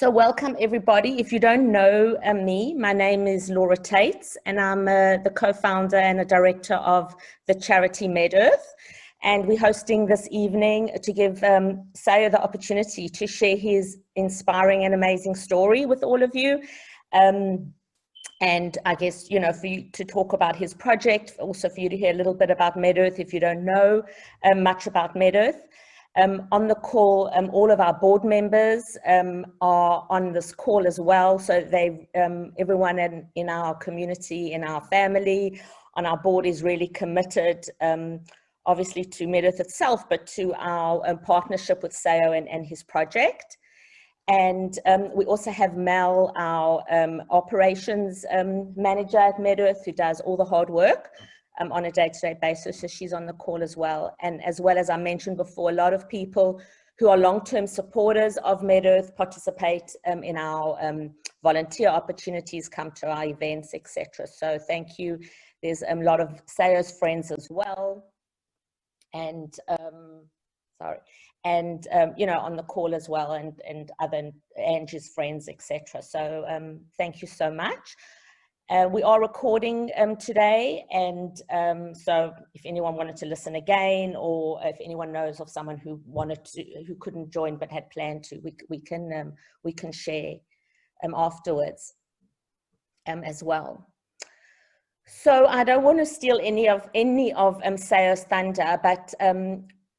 So welcome everybody. If you don't know me, my name is Laura Tates and I'm the co-founder and a director of the charity MedEarth. And we're hosting this evening to give Sayo the opportunity to share his inspiring and amazing story with all of you. And I guess, you know, for you to talk about his project, also for you to hear a little bit about MedEarth if you don't know much about MedEarth. On the call, all of our board members are on this call as well. So they, everyone in our community, in our family, on our board is really committed, obviously to MedEarth itself, but to our partnership with Sayo and his project. And we also have Mel, our operations manager at MedEarth, who does all the hard work on a day-to-day basis, so she's on the call as well. And as well as I mentioned before, a lot of people who are long-term supporters of MedEarth participate in our volunteer opportunities, come to our events, etc. So thank you. There's a lot of Sayo's friends as well, and you know, on the call as well, and other Angie's friends, etc. So thank you so much. We are recording today, and so if anyone wanted to listen again, or if anyone knows of someone who who couldn't join but had planned to, we can share afterwards as well. So I don't want to steal any of Sayo's thunder, but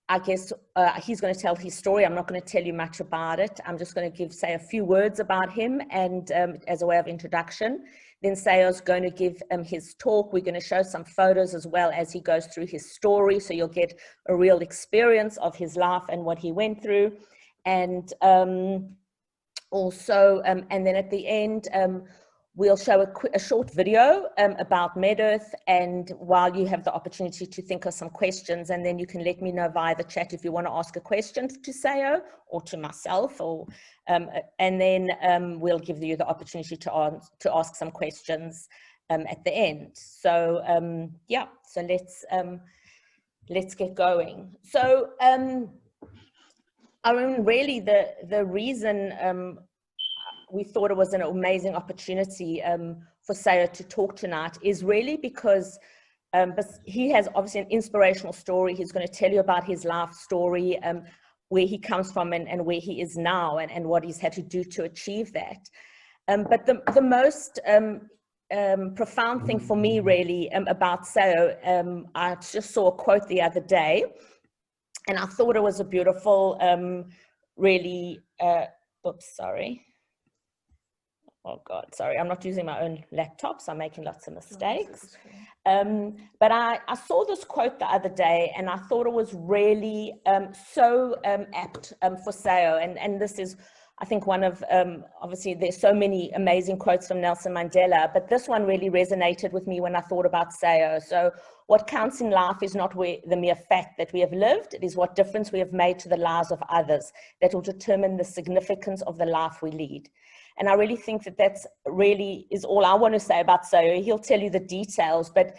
I guess he's going to tell his story. I'm not going to tell you much about it. I'm just going to say a few words about him, and as a way of introduction. Then Sayo's going to give his talk. We're going to show some photos as well as he goes through his story, so you'll get a real experience of his life and what he went through. And also, and then at the end, we'll show a short video about MedEarth, and while you have the opportunity to think of some questions, and then you can let me know via the chat if you want to ask a question to Sayo or to myself, or and then we'll give you the opportunity to ask some questions at the end. So yeah, so let's get going. So I mean, really the reason we thought it was an amazing opportunity for Sayo to talk tonight is really because he has obviously an inspirational story. He's going to tell you about his life story, where he comes from and where he is now, and what he's had to do to achieve that. But the most profound thing for me really about Sayo, I just saw a quote the other day, and I thought it was a beautiful, really, oops, sorry. Oh God, sorry, I'm not using my own laptop, so I'm making lots of mistakes. But I saw this quote the other day, and I thought it was really so apt for Sayo. And this is, I think, one of, obviously there's so many amazing quotes from Nelson Mandela, but this one really resonated with me when I thought about Sayo. So what counts in life is not the mere fact that we have lived, it is what difference we have made to the lives of others that will determine the significance of the life we lead. And I really think that that's really is all I want to say about Sayo. He'll tell you the details, but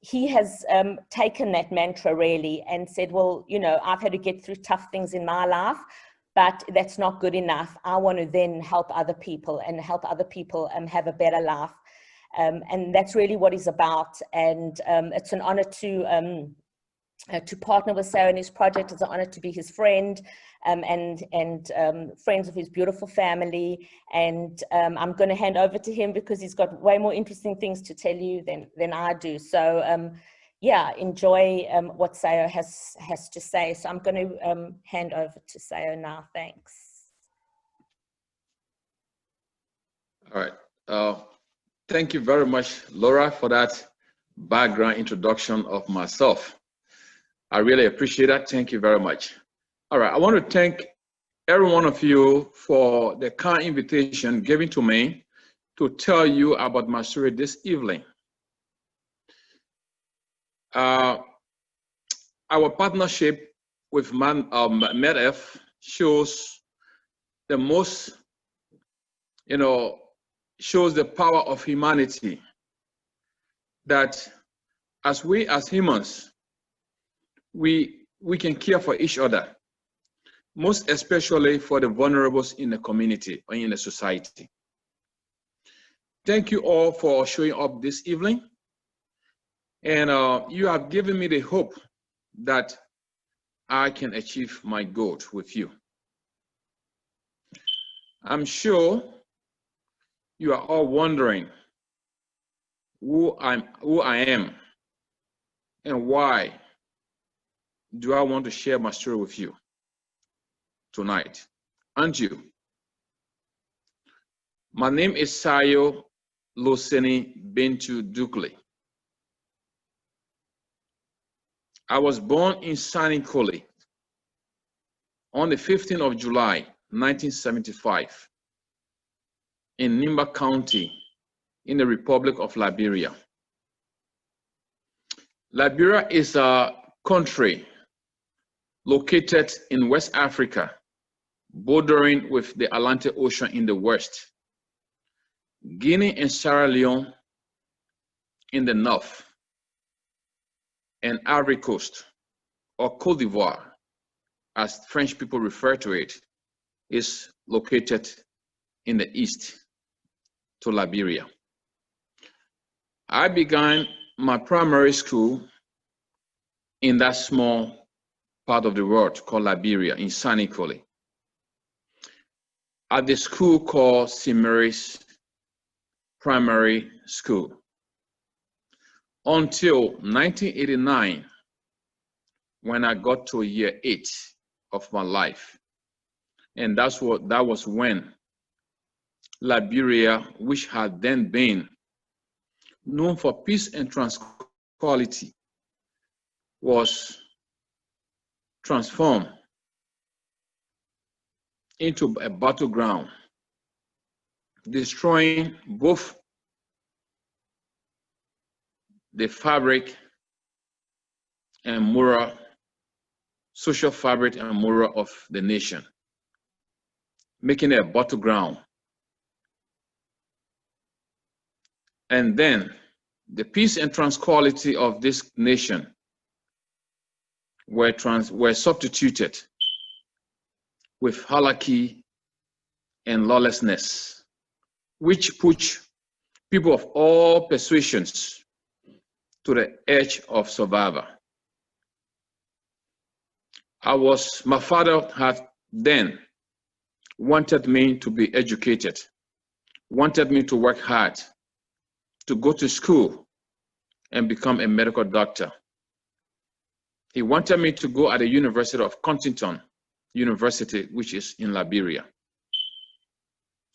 he has taken that mantra really and said, well, you know, I've had to get through tough things in my life, but that's not good enough. I want to then help other people and help other people have a better life. And that's really what he's about. And it's an honor to partner with Sayo in his project. It's an honor to be his friend and friends of his beautiful family. And I'm going to hand over to him because he's got way more interesting things to tell you than I do. So yeah, enjoy what Sayo has to say. So I'm going to hand over to Sayo now. Thanks. All right. Thank you very much, Laura, for that background introduction of myself. I really appreciate that. Thank you very much. All right, I want to thank every one of you for the kind invitation given to me to tell you about my story this evening. Our partnership with MedEarth shows the most, you know, shows the power of humanity, that as we as humans, we can care for each other. most especially for the vulnerables in the community or in the society. Thank you all for showing up this evening. And you have given me the hope that I can achieve my goal with you. I'm sure you are all wondering who I am and why do I want to share my story with you tonight, aren't you? My name is Sayo Dukuly. I was born in Dukuly on the 15th of July, 1975, in Nimba County, in the Republic of Liberia. Liberia is a country located in West Africa, bordering with the Atlantic Ocean in the west, Guinea and Sierra Leone in the north, and Ivory Coast, or Côte d'Ivoire, as French people refer to it, is located in the east to Liberia. I began my primary school in that small part of the world called Liberia, in Dukuly, at the school called St. Mary's Primary School, until 1989, when I got to year 8 of my life. And that was when Liberia, which had then been known for peace and tranquility, was transformed into a battleground, destroying both the fabric and moral, social fabric and moral of the nation, making it a battleground. And then the peace and tranquility of this nation were substituted with hierarchy and lawlessness, which pushed people of all persuasions to the edge of survival. My father had then wanted me to be educated, wanted me to work hard, to go to school and become a medical doctor. He wanted me to go at the University of Huntington University, which is in Liberia.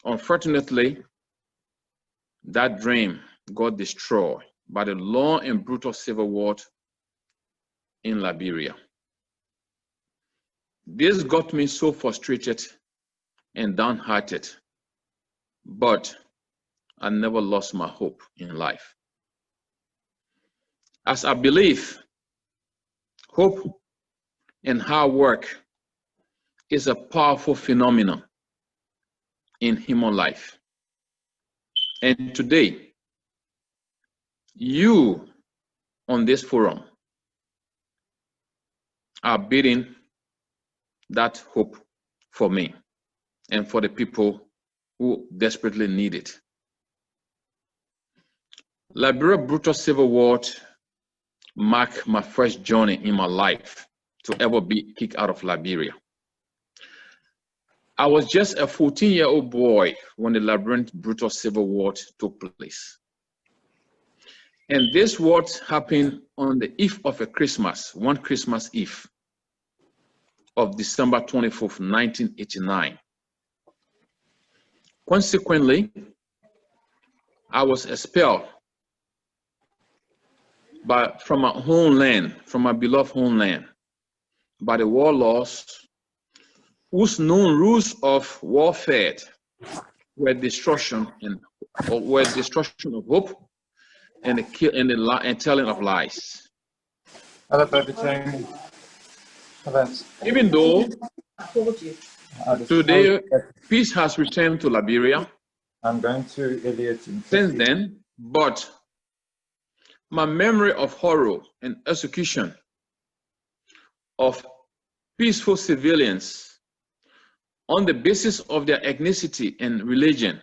Unfortunately, that dream got destroyed by the long and brutal civil war in Liberia. This got me so frustrated and downhearted, but I never lost my hope in life. As I believe, hope and hard work is a powerful phenomenon in human life. And today, you on this forum are bidding that hope for me and for the people who desperately need it. Liberia brutal civil war marked my first journey in my life to ever be kicked out of Liberia. I was just a 14-year-old boy when the Liberian brutal civil war took place. And this war happened on the eve of a Christmas, one Christmas Eve of December 24th, 1989. Consequently, I was expelled from my homeland, from my beloved homeland, by the warlords whose known rules of warfare were destruction of hope and telling of lies. Hello, Brother Jamie. Even though today peace has returned to Liberia, I'm going to Elliot since then, but my memory of horror and execution of peaceful civilians on the basis of their ethnicity and religion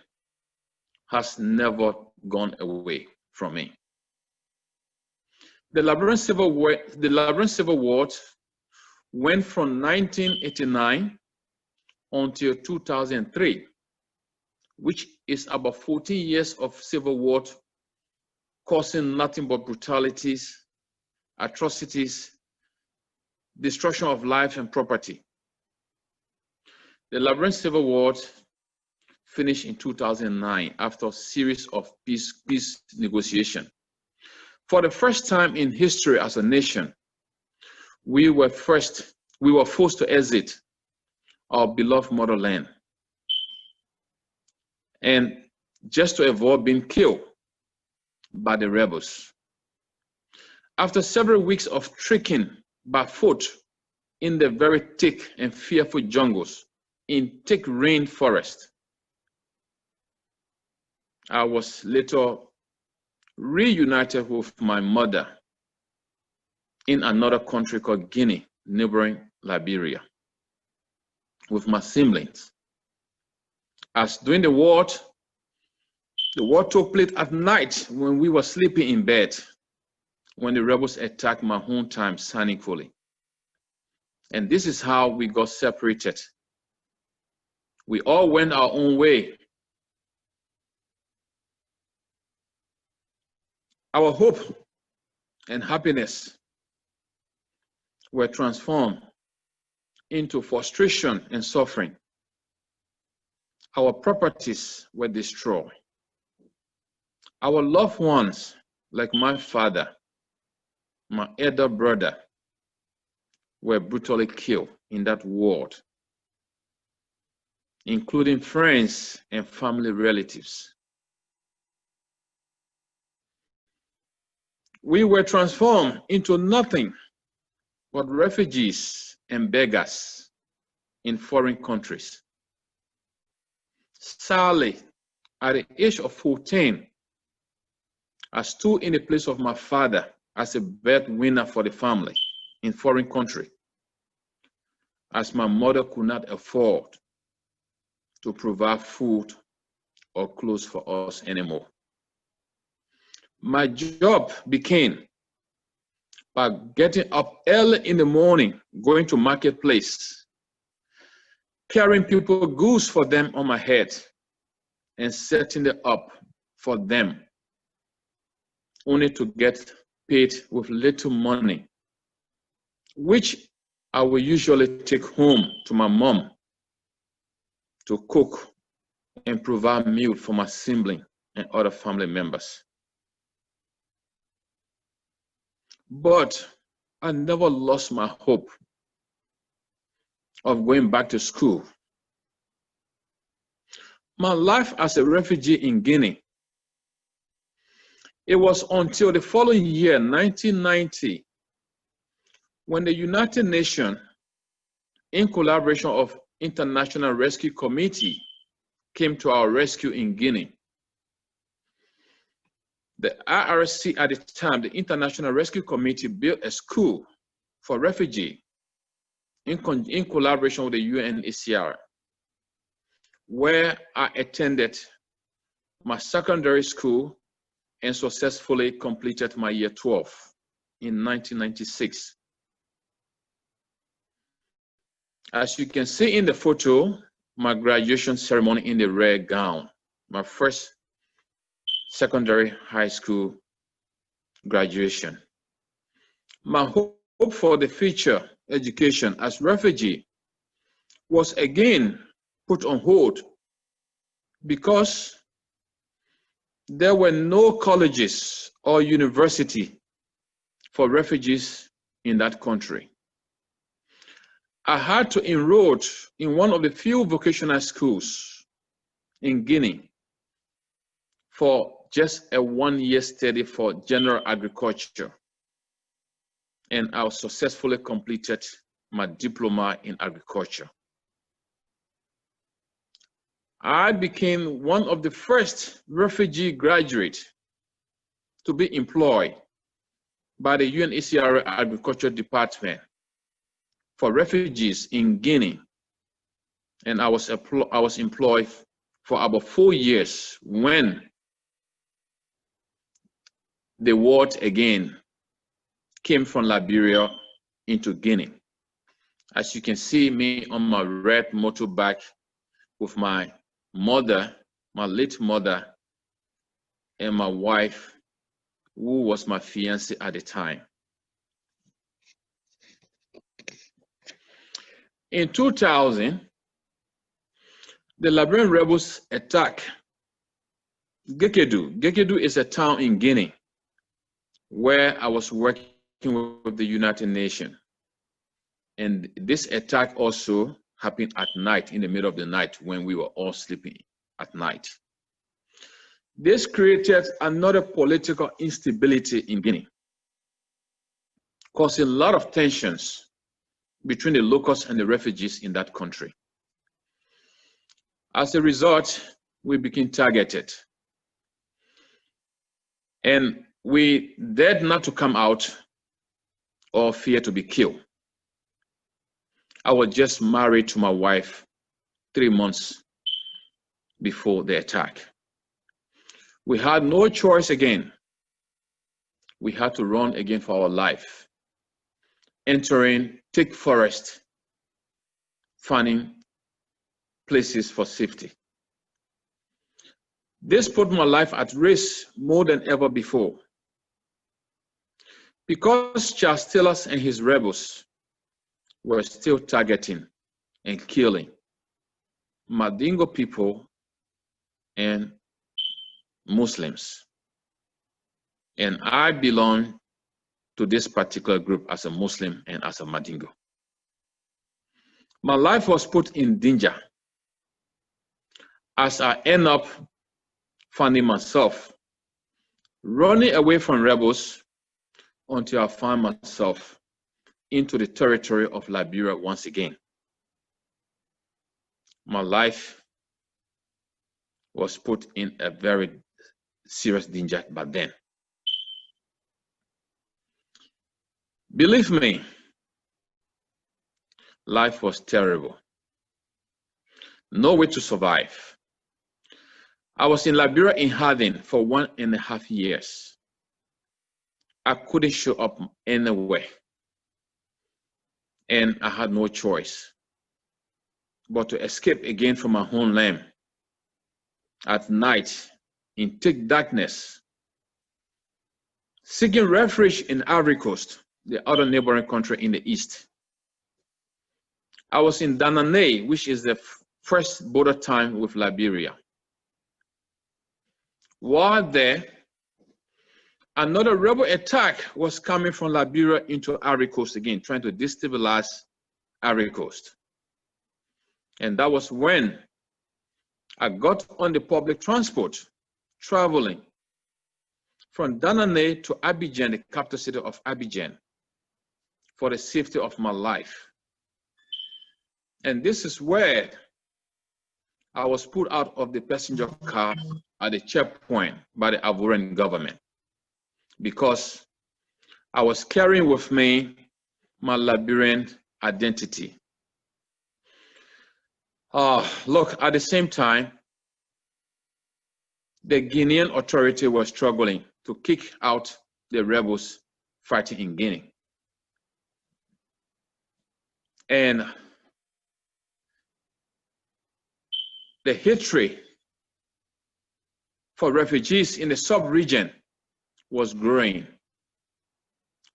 has never gone away from me. The Liberian Civil War went from 1989 until 2003, which is about 14 years of civil war, causing nothing but brutalities, atrocities, destruction of life and property. The Liberian Civil War finished in 2009 after a series of peace negotiations. For the first time in history as a nation, we were forced to exit our beloved motherland, and just to avoid being killed by the rebels. After several weeks of trekking by foot in the very thick and fearful jungles, in thick rainforest, I was later reunited with my mother in another country called Guinea, neighboring Liberia, with my siblings. As during the war took place at night when we were sleeping in bed, when the rebels attacked my hometown, Dukuly. And this is how we got separated. We all went our own way. Our hope and happiness were transformed into frustration and suffering. Our properties were destroyed. Our loved ones, like my father, my elder brother, were brutally killed in that war, including friends and family relatives. We were transformed into nothing but refugees and beggars in foreign countries. Sadly, at the age of 14, I stood in the place of my father as a breadwinner for the family in foreign country, as my mother could not afford to provide food or clothes for us anymore. My job became by getting up early in the morning, going to marketplace, carrying people goods for them on my head, and setting it up for them, only to get paid with little money, which I will usually take home to my mom to cook and provide meal for my sibling and other family members. But I never lost my hope of going back to school. My life as a refugee in Guinea, it was until the following year, 1990, when the United Nations, in collaboration of International Rescue Committee, came to our rescue in Guinea. The IRC at the time, the International Rescue Committee, built a school for refugees in collaboration with the UNHCR, where I attended my secondary school and successfully completed my year 12 in 1996. As you can see in the photo, my graduation ceremony in the red gown, my first secondary high school graduation. My hope for the future education as refugee was again put on hold because there were no colleges or university for refugees in that country. I had to enroll in one of the few vocational schools in Guinea for just a one-year study for general agriculture. And I successfully completed my diploma in agriculture. I became one of the first refugee graduates to be employed by the UNHCR Agriculture Department for refugees in Guinea and I was employed for about 4 years when the word again came from Liberia into Guinea. As you can see me on my red motorbike with my mother, my late mother, and my wife, who was my fiancée at the time. In 2000, the Liberian rebels attacked Gekedu. Gekedu is a town in Guinea where I was working with the United Nations. And this attack also happened at night, in the middle of the night, when we were all sleeping at night. This created another political instability in Guinea, causing a lot of tensions between the locals and the refugees in that country. As a result, we became targeted. And we dared not to come out or fear to be killed. I was just married to my wife 3 months before the attack. We had no choice again. We had to run again for our life, entering thick forest, finding places for safety. This put my life at risk more than ever before. Because Charles Taylor and his rebels were still targeting and killing Mandingo people and Muslims. And I belong to this particular group as a Muslim and as a Mandingo. My life was put in danger as I end up finding myself running away from rebels until I found myself into the territory of Liberia once again. My life was put in a very serious danger back then. Believe me, life was terrible. No way to survive. I was in Liberia in hiding for 1.5 years. I couldn't show up anywhere. And I had no choice but to escape again from my homeland at night in thick darkness, seeking refuge in Ivory Coast, the other neighboring country in the east. I was in Danane, which is the first border town with Liberia. While there, another rebel attack was coming from Liberia into Ivory Coast again, trying to destabilize Ivory Coast. And that was when I got on the public transport, traveling from Danane to Abidjan, the capital city of Abidjan, for the safety of my life. And this is where I was put out of the passenger car at the checkpoint by the Ivorian government, because I was carrying with me my Liberian identity. Look, at the same time, the Guinean authority was struggling to kick out the rebels fighting in Guinea. And the hatred for refugees in the sub-region was growing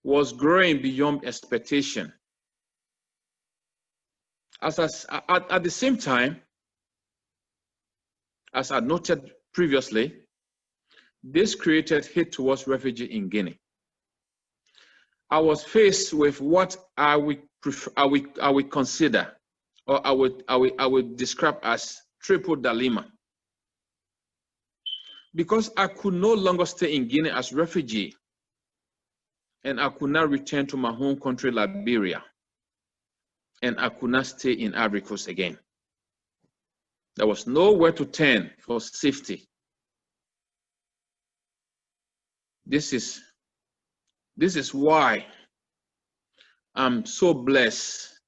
beyond expectation. At the same time, as I noted previously, this created hate towards refugees in Guinea. I was faced with what I would consider, or I would describe as triple dilemma. Because I could no longer stay in Guinea as a refugee, and I could not return to my home country, Liberia, and I could not stay in Ivory Coast again. There was nowhere to turn for safety. This is why I'm so blessed,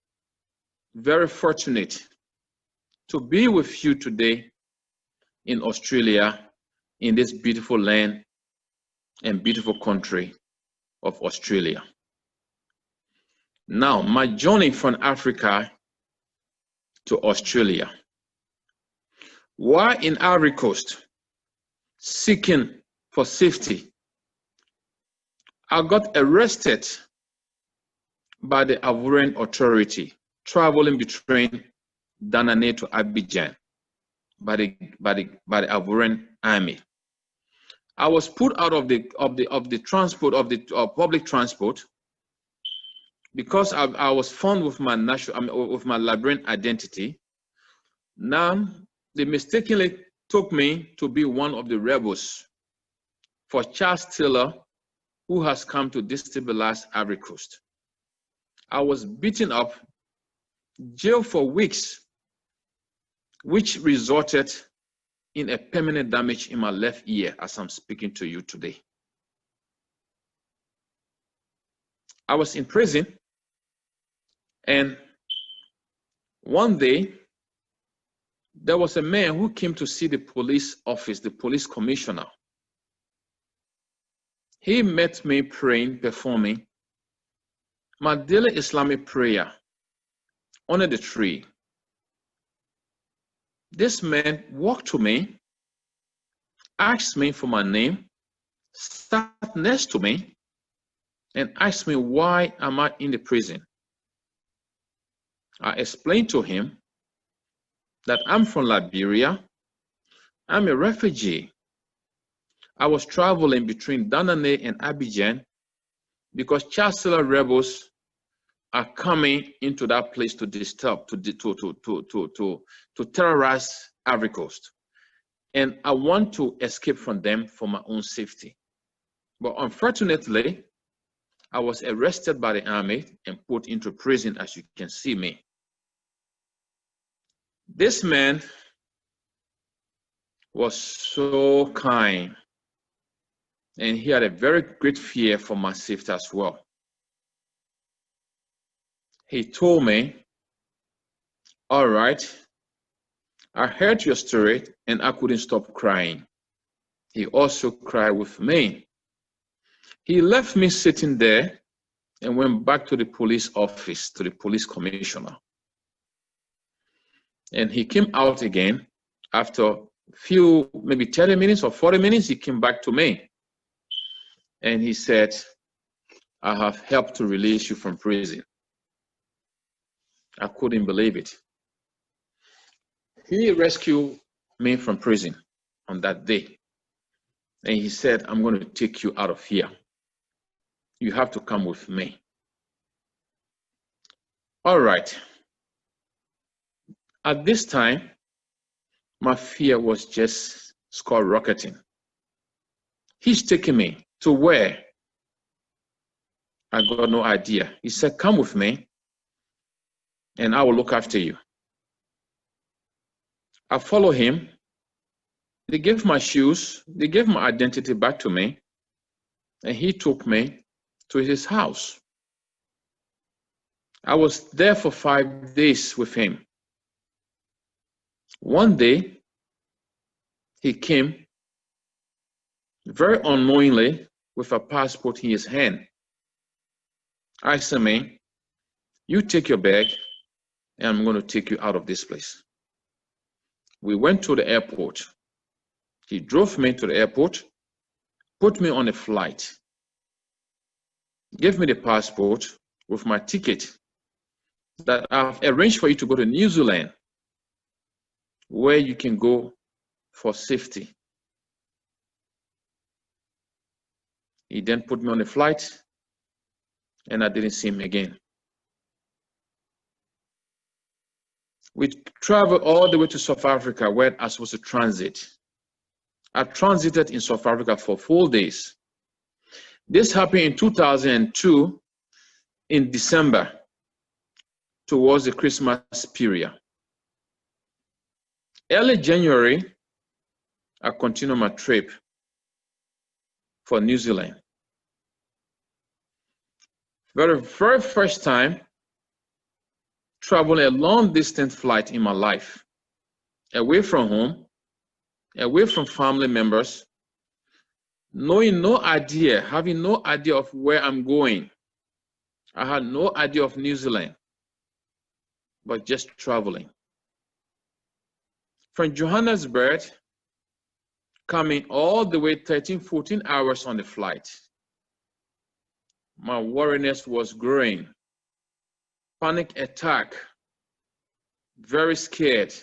very fortunate to be with you today in Australia, in this beautiful land and beautiful country of Australia. Now, my journey from Africa to Australia. While in Ivory Coast, seeking for safety, I got arrested by the Ivorian authority, traveling between Danane to Abidjan by the Ivorian army. I was put out of the public transport because I was found with my Liberian identity. Now they mistakenly took me to be one of the rebels for Charles Taylor, who has come to destabilize Ivory Coast. I was beaten up, jailed for weeks, which resulted in a permanent damage in my left ear as I'm speaking to you today. I was in prison, and one day there was a man who came to see the police office, the police commissioner. He met me praying, performing my daily Islamic prayer under the tree. This man walked to me, asked me for my name, sat next to me, and asked me why am I in the prison. I explained to him that I'm from Liberia. I'm a refugee. I was traveling between Danane and Abidjan because Charles Taylor rebels are coming into that place to disturb, to terrorize Ivory Coast. And I want to escape from them for my own safety. But unfortunately, I was arrested by the army and put into prison, as you can see me. This man was so kind, and he had a very great fear for my safety as well. He told me, all right, I heard your story and I couldn't stop crying. He also cried with me. He left me sitting there and went back to the police office, to the police commissioner. And he came out again after a few, maybe 30 minutes or 40 minutes, he came back to me. And he said, I have helped to release you from prison. I couldn't believe it. He rescued me from prison on that day. And he said, I'm going to take you out of here. You have to come with me. All right. At this time, my fear was just skyrocketing. He's taking me to where? I got no idea. He said, come with me and I will look after you. I follow him. They gave my shoes, they gave my identity back to me, and he took me to his house. I was there for 5 days with him. One day, he came very unknowingly with a passport in his hand, asking me, you take your bag and I'm going to take you out of this place. We went to the airport. He drove me to the airport, put me on a flight, gave me the passport with my ticket that I've arranged for you to go to New Zealand, where you can go for safety. He then put me on a flight and I didn't see him again. We traveled all the way to South Africa, where I was supposed to transit. I transited in South Africa for 4 days. This happened in 2002 in December, towards the Christmas period. Early January, I continued my trip for New Zealand. Very first time traveling a long distance flight in my life. away from home, away from family members, having no idea of where I'm going. I had no idea of New Zealand, but just traveling. From Johannesburg, coming all the way 13, 14 hours on the flight. My worriness was growing. Panic attack, very scared.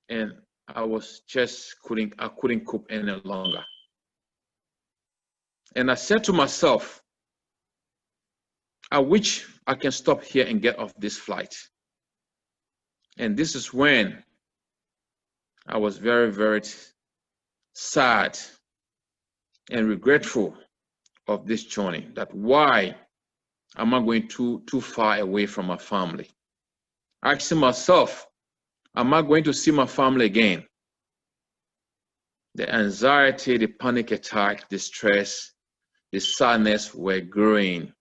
And I couldn't cope any longer. And I said to myself, I wish I can stop here and get off this flight. And this is when I was very, very sad and regretful of this journey, that why am I going too far away from my family? Asking myself, am I going to see my family again? The anxiety, the panic attack, the stress, the sadness were growing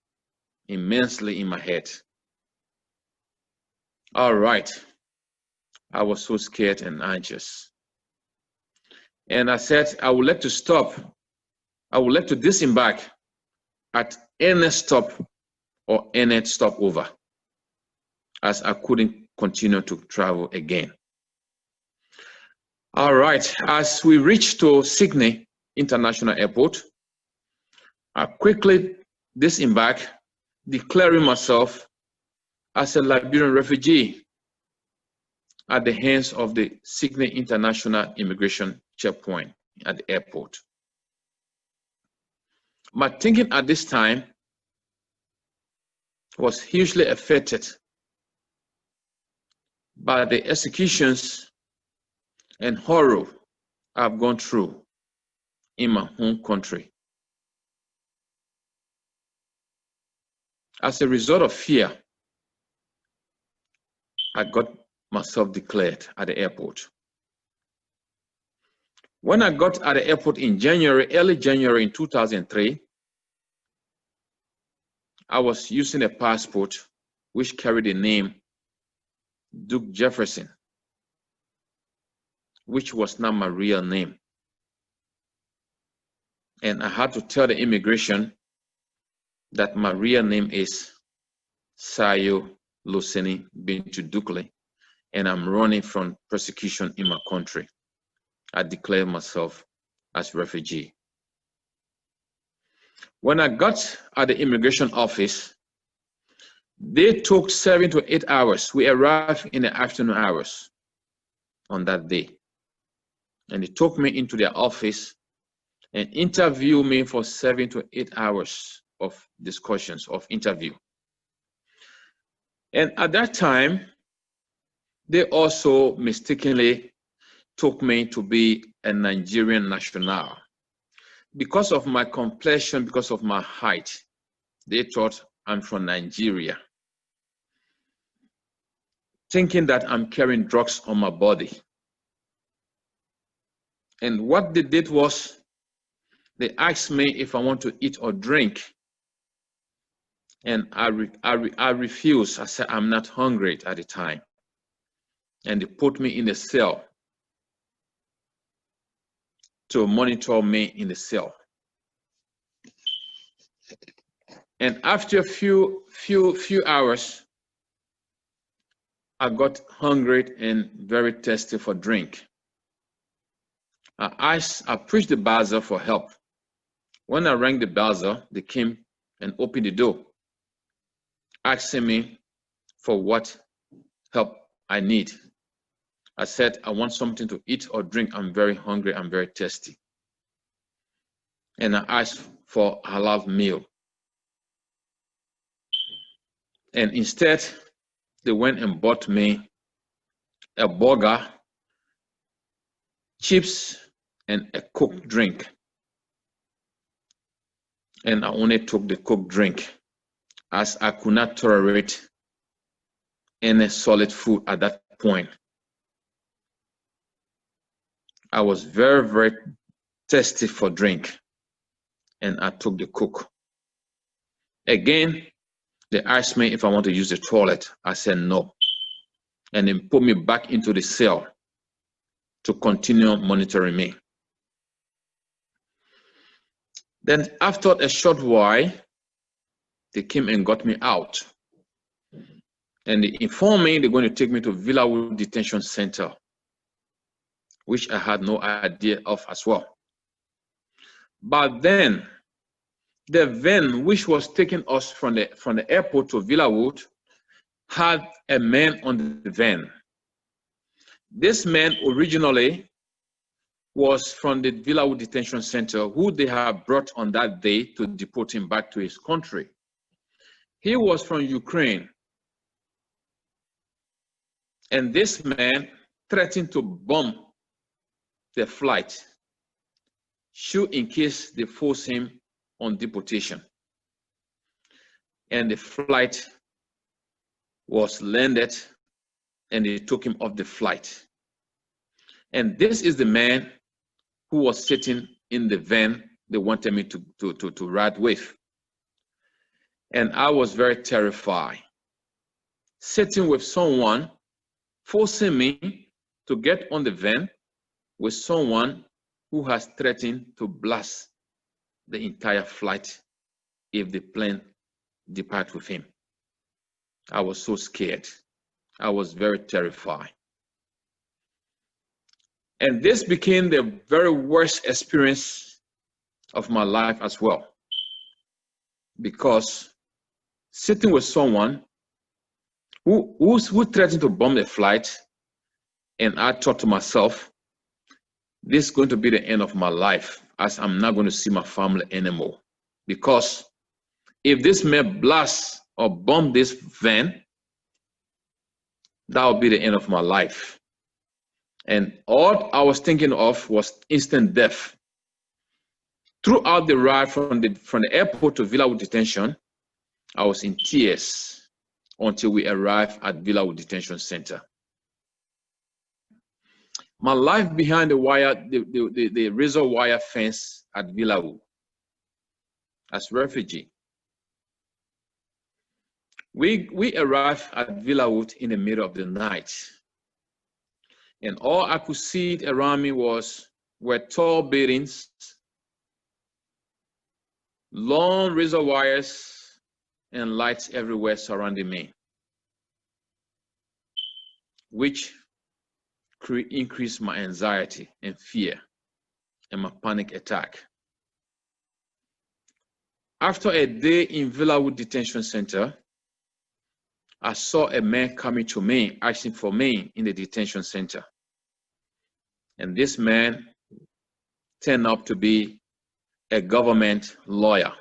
immensely in my head. All right, I was so scared and anxious. And I said, I would like to stop. I would like to disembark at any stop or any stopover, as I couldn't continue to travel again. All right, as we reached to Sydney International Airport, I quickly disembarked, declaring myself as a Liberian refugee at the hands of the Sydney International Immigration Checkpoint at the airport. My thinking at this time was hugely affected by the executions and horror I've gone through in my home country. As a result of fear, I got myself declared at the airport. When I got at the airport in early January in 2003, I was using a passport which carried the name Duke Jefferson, which was not my real name. And I had to tell the immigration that my real name is Sayo Dukuly, and I'm running from persecution in my country. I declared myself as refugee. When I got at the immigration office, they took 7 to 8 hours. We arrived in the afternoon hours on that day. And they took me into their office and interviewed me for 7 to 8 hours of discussions, of interview. And at that time, they also mistakenly took me to be a Nigerian national. Because of my complexion, because of my height, they thought I'm from Nigeria, thinking that I'm carrying drugs on my body. And what they did was, they asked me if I want to eat or drink. And I refused. I said, I'm not hungry at the time. And they put me in a cell to monitor me in the cell. And after a few hours, I got hungry and very thirsty for drink. I pushed the buzzer for help. When I rang the buzzer, they came and opened the door, asking me for what help I need. I said, I want something to eat or drink. I'm very hungry. I'm very thirsty. And I asked for a halal meal. And instead, they went and bought me a burger, chips, and a cooked drink. And I only took the cooked drink, as I could not tolerate any solid food at that point. I was very, very thirsty for drink, and I took the Coke. Again, they asked me if I want to use the toilet. I said no. and then put me back into the cell to continue monitoring me. Then after a short while, they came and got me out. And they informed me they're going to take me to Villawood Detention Center, which I had no idea of as well. But then, the van which was taking us from the airport to Villawood had a man on the van. This man originally was from the Villawood Detention Center, who they had brought on that day to deport him back to his country. He was from Ukraine. And this man threatened to bomb the flight, shoot in case they force him on deportation. And the flight was landed and they took him off the flight. And this is the man who was sitting in the van they wanted me to ride with. And I was very terrified, sitting with someone, forcing me to get on the van with someone who has threatened to blast the entire flight if the plane departs with him. I was so scared. I was very terrified. And this became the very worst experience of my life as well, because sitting with someone who threatened to bomb the flight, and I thought to myself, this is going to be the end of my life, as I'm not going to see my family anymore. Because if this man blasts or bomb this van, that will be the end of my life. And all I was thinking of was instant death. Throughout the ride from the airport to Villawood Detention, I was in tears until we arrived at Villawood Detention Center. My life behind the wire, the razor wire fence at Villawood as refugee. We arrived at Villawood in the middle of the night. And all I could see around me were tall buildings, long razor wires, and lights everywhere surrounding me, which increased my anxiety and fear and my panic attack. After a day in Villawood Detention Center, I saw a man coming to me, asking for me in the detention center. And this man turned out to be a government lawyer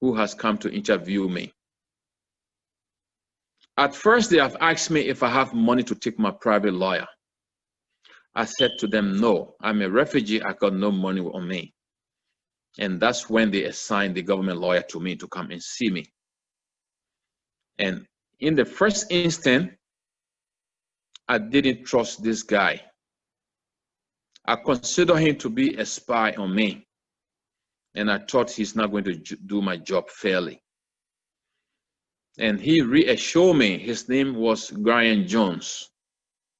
who has come to interview me. At first, they have asked me if I have money to take my private lawyer. I said to them, no, I'm a refugee, I got no money on me. And that's when they assigned the government lawyer to me to come and see me. And in the first instant, I didn't trust this guy. I consider him to be a spy on me. And I thought he's not going to do my job fairly. And he reassured me his name was Brian Jones.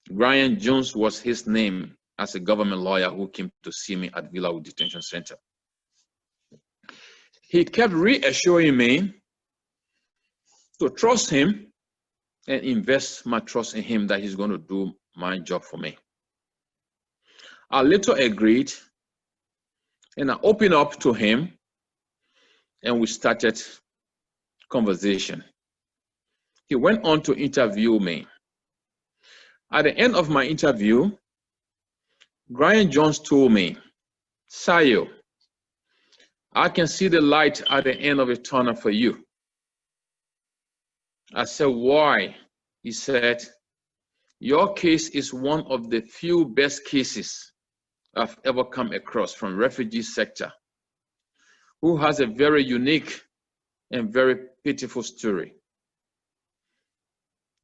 Brian Jones was his name as a government lawyer who came to see me at Villawood Detention Center. He kept reassuring me to trust him and invest my trust in him that he's going to do my job for me. I later agreed, and I opened up to him, and we started conversation. He went on to interview me. At the end of my interview, Brian Jones told me, Sayo, I can see the light at the end of the tunnel for you. I said, why? He said, your case is one of the few best cases I've ever come across from refugee sector, who has a very unique and very pitiful story.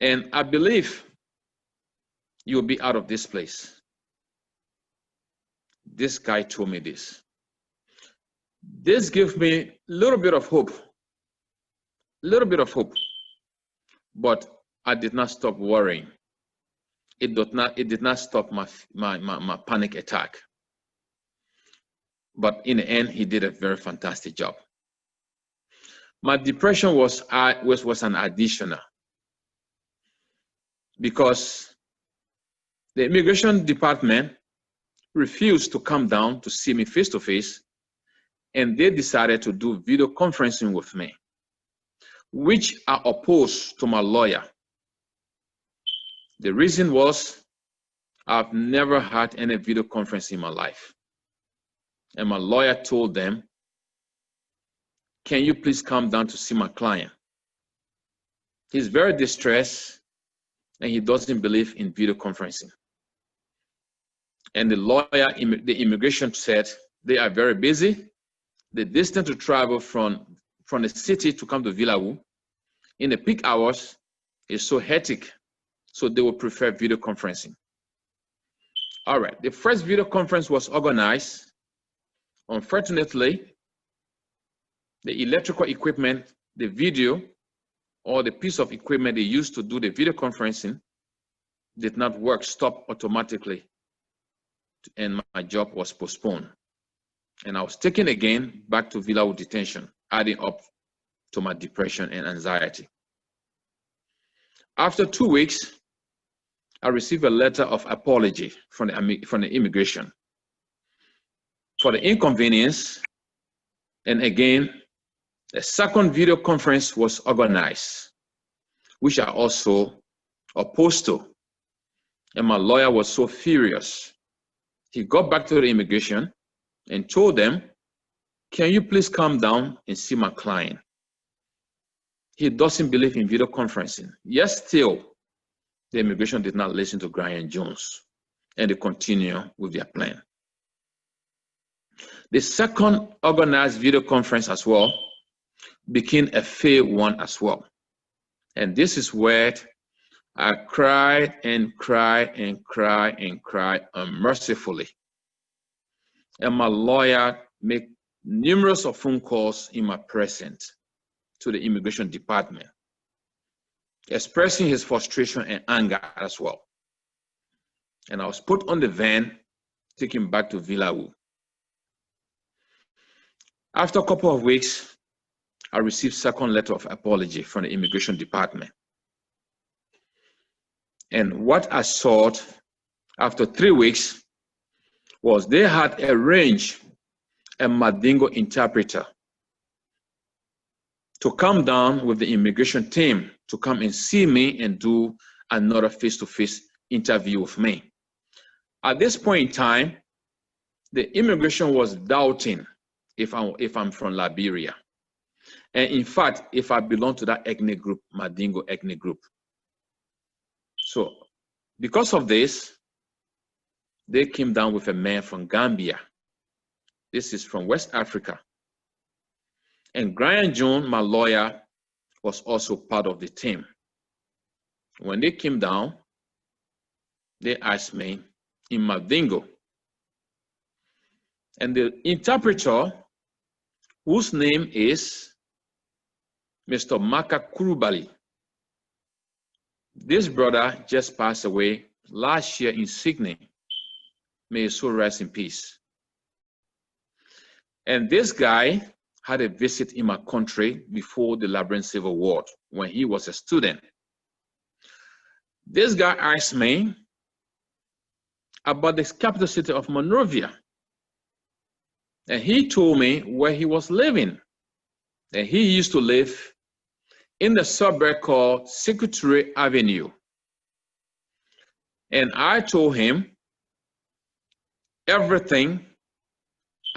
And I believe you'll be out of this place. This guy told me this. This gave me a little bit of hope, but I did not stop worrying. it did not stop my panic attack. But in the end, he did a very fantastic job. My depression was an additional, because the immigration department refused to come down to see me face to face, and they decided to do video conferencing with me, which I opposed to my lawyer. The reason was I've never had any video conference in my life. And my lawyer told them, can you please come down to see my client? He's very distressed and he doesn't believe in video conferencing. And the lawyer, the immigration said, they are very busy. The distance to travel from the city to come to Villawood in the peak hours is so hectic, so they would prefer video conferencing. All right, the first video conference was organized. Unfortunately, the electrical equipment, the video, or the piece of equipment they used to do the video conferencing did not work, stopped automatically, and my job was postponed. And I was taken again back to Villawood detention, adding up to my depression and anxiety. After 2 weeks, I received a letter of apology from the immigration for the inconvenience. And again, a second video conference was organized, which I also opposed to. And my lawyer was so furious. He got back to the immigration and told them, can you please come down and see my client? He doesn't believe in video conferencing. Yet still, the immigration did not listen to Brian Jones, and they continue with their plan. The second organized video conference as well became a failed one as well. And this is where I cried and cried and cried and cried unmercifully. And my lawyer made numerous of phone calls in my presence to the immigration department, expressing his frustration and anger as well. And I was put on the van, taken back to Villawood. After a couple of weeks, I received second letter of apology from the immigration department. And what I saw after 3 weeks was they had arranged a Mandingo interpreter to come down with the immigration team to come and see me and do another face-to-face interview with me. At this point in time, the immigration was doubting if I'm from Liberia. And in fact, if I belong to that ethnic group, Mandingo ethnic group. So because of this, they came down with a man from Gambia. This is from West Africa. And Brian Jones, my lawyer, was also part of the team. When they came down, they asked me in Mandingo. And the interpreter, whose name is Mr. Maka Kurubali, this brother just passed away last year in Sydney. May his soul rest in peace. And this guy had a visit in my country before the Liberian Civil War when he was a student. This guy asked me about the capital city of Monrovia. And he told me where he was living. And he used to live in the suburb called Secretary Avenue. And I told him everything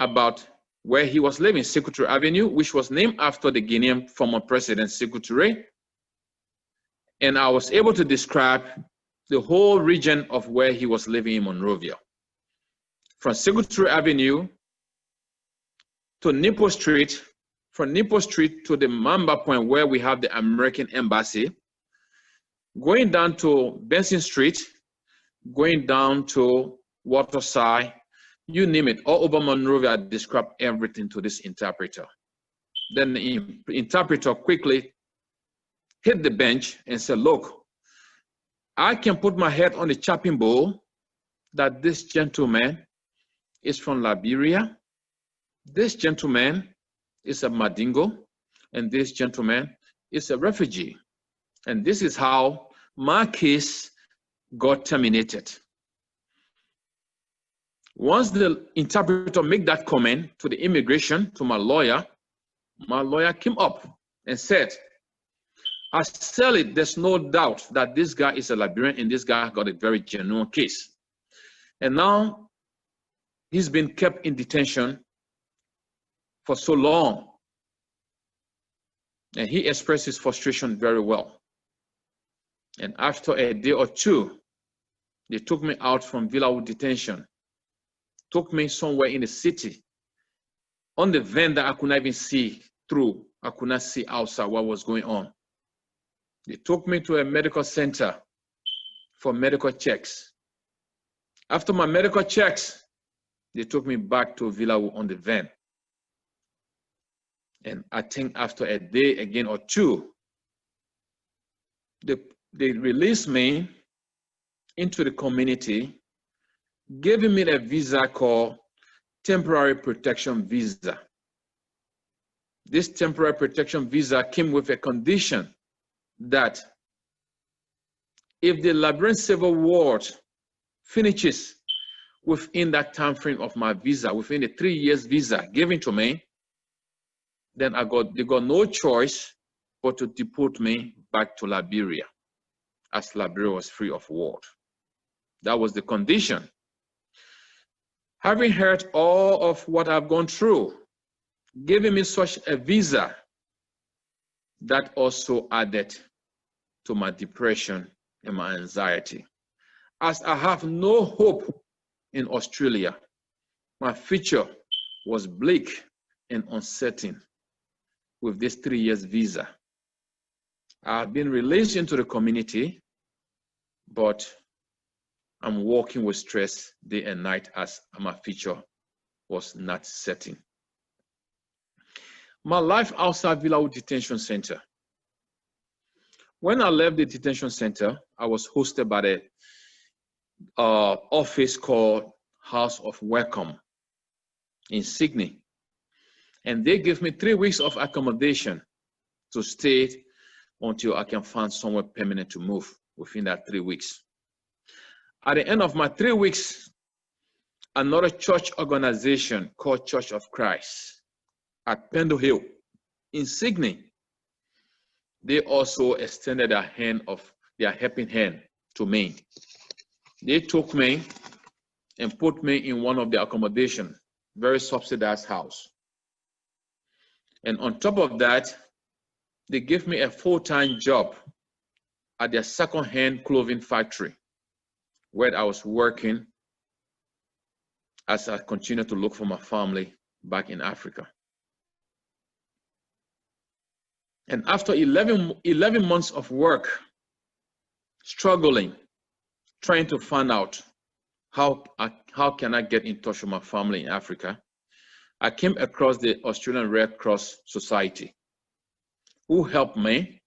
about where he was living, Secretary Avenue, which was named after the Guinean former president, Secretary. And I was able to describe the whole region of where he was living in Monrovia. From Secretary Avenue to Nippo Street, from Nippo Street to the Mamba Point where we have the American Embassy, going down to Benson Street, going down to Waterside, you name it, all over Monrovia. I described everything to this interpreter. Then the interpreter quickly hit the bench and said, look, I can put my head on the chopping board that this gentleman is from Liberia, this gentleman is a Madingo, and this gentleman is a refugee. And this is how my case got terminated. Once the interpreter made that comment to the immigration, to my lawyer came up and said, I sell it, there's no doubt that this guy is a Liberian and this guy got a very genuine case. And now he's been kept in detention for so long. And he expressed his frustration very well. And after a day or two, they took me out from Villawood detention, took me somewhere in the city, on the van that I could not even see through. I could not see outside what was going on. They took me to a medical center for medical checks. After my medical checks, they took me back to Villawood on the van. And I think after a day again or two, they released me into the community, giving me a visa called temporary protection visa. This temporary protection visa came with a condition that if the Liberian Civil War finishes within that time frame of my visa, within the 3 years visa given to me, then they got no choice but to deport me back to Liberia, as Liberia was free of war. That was the condition. Having heard all of what I've gone through, giving me such a visa, that also added to my depression and my anxiety. As I have no hope in Australia, my future was bleak and uncertain with this 3 years visa. I've been released into the community, but I'm working with stress day and night as my future was not certain. My life outside Villawood Detention Center. When I left the detention center, I was hosted by the office called House of Welcome in Sydney. And they gave me 3 weeks of accommodation to stay until I can find somewhere permanent to move within that 3 weeks. At the end of my 3 weeks, another church organization called Church of Christ at Pendle Hill in Sydney, they also extended their helping hand to me. They took me and put me in one of the accommodation, very subsidized house. And on top of that, they gave me a full-time job at their second-hand clothing factory, where I was working as I continued to look for my family back in Africa. And after 11 months of work, struggling, trying to find out how can I get in touch with my family in Africa, I came across the Australian Red Cross Society, who helped me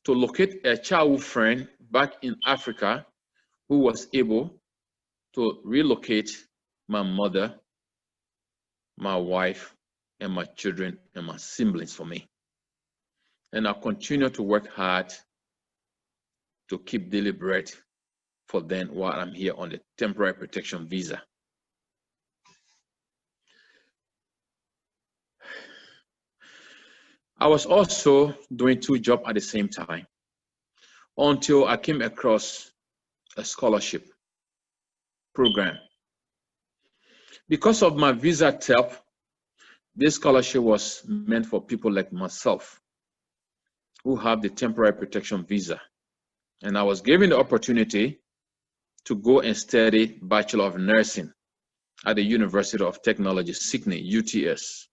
to locate a childhood friend back in Africa who was able to relocate my mother, my wife, and my children and my siblings for me. And I continue to work hard to keep daily bread for them while I'm here on the temporary protection visa. I was also doing 2 jobs at the same time until I came across a scholarship program. Because of my visa type, this scholarship was meant for people like myself who have the temporary protection visa. And I was given the opportunity to go and study Bachelor of Nursing at the University of Technology, Sydney, UTS.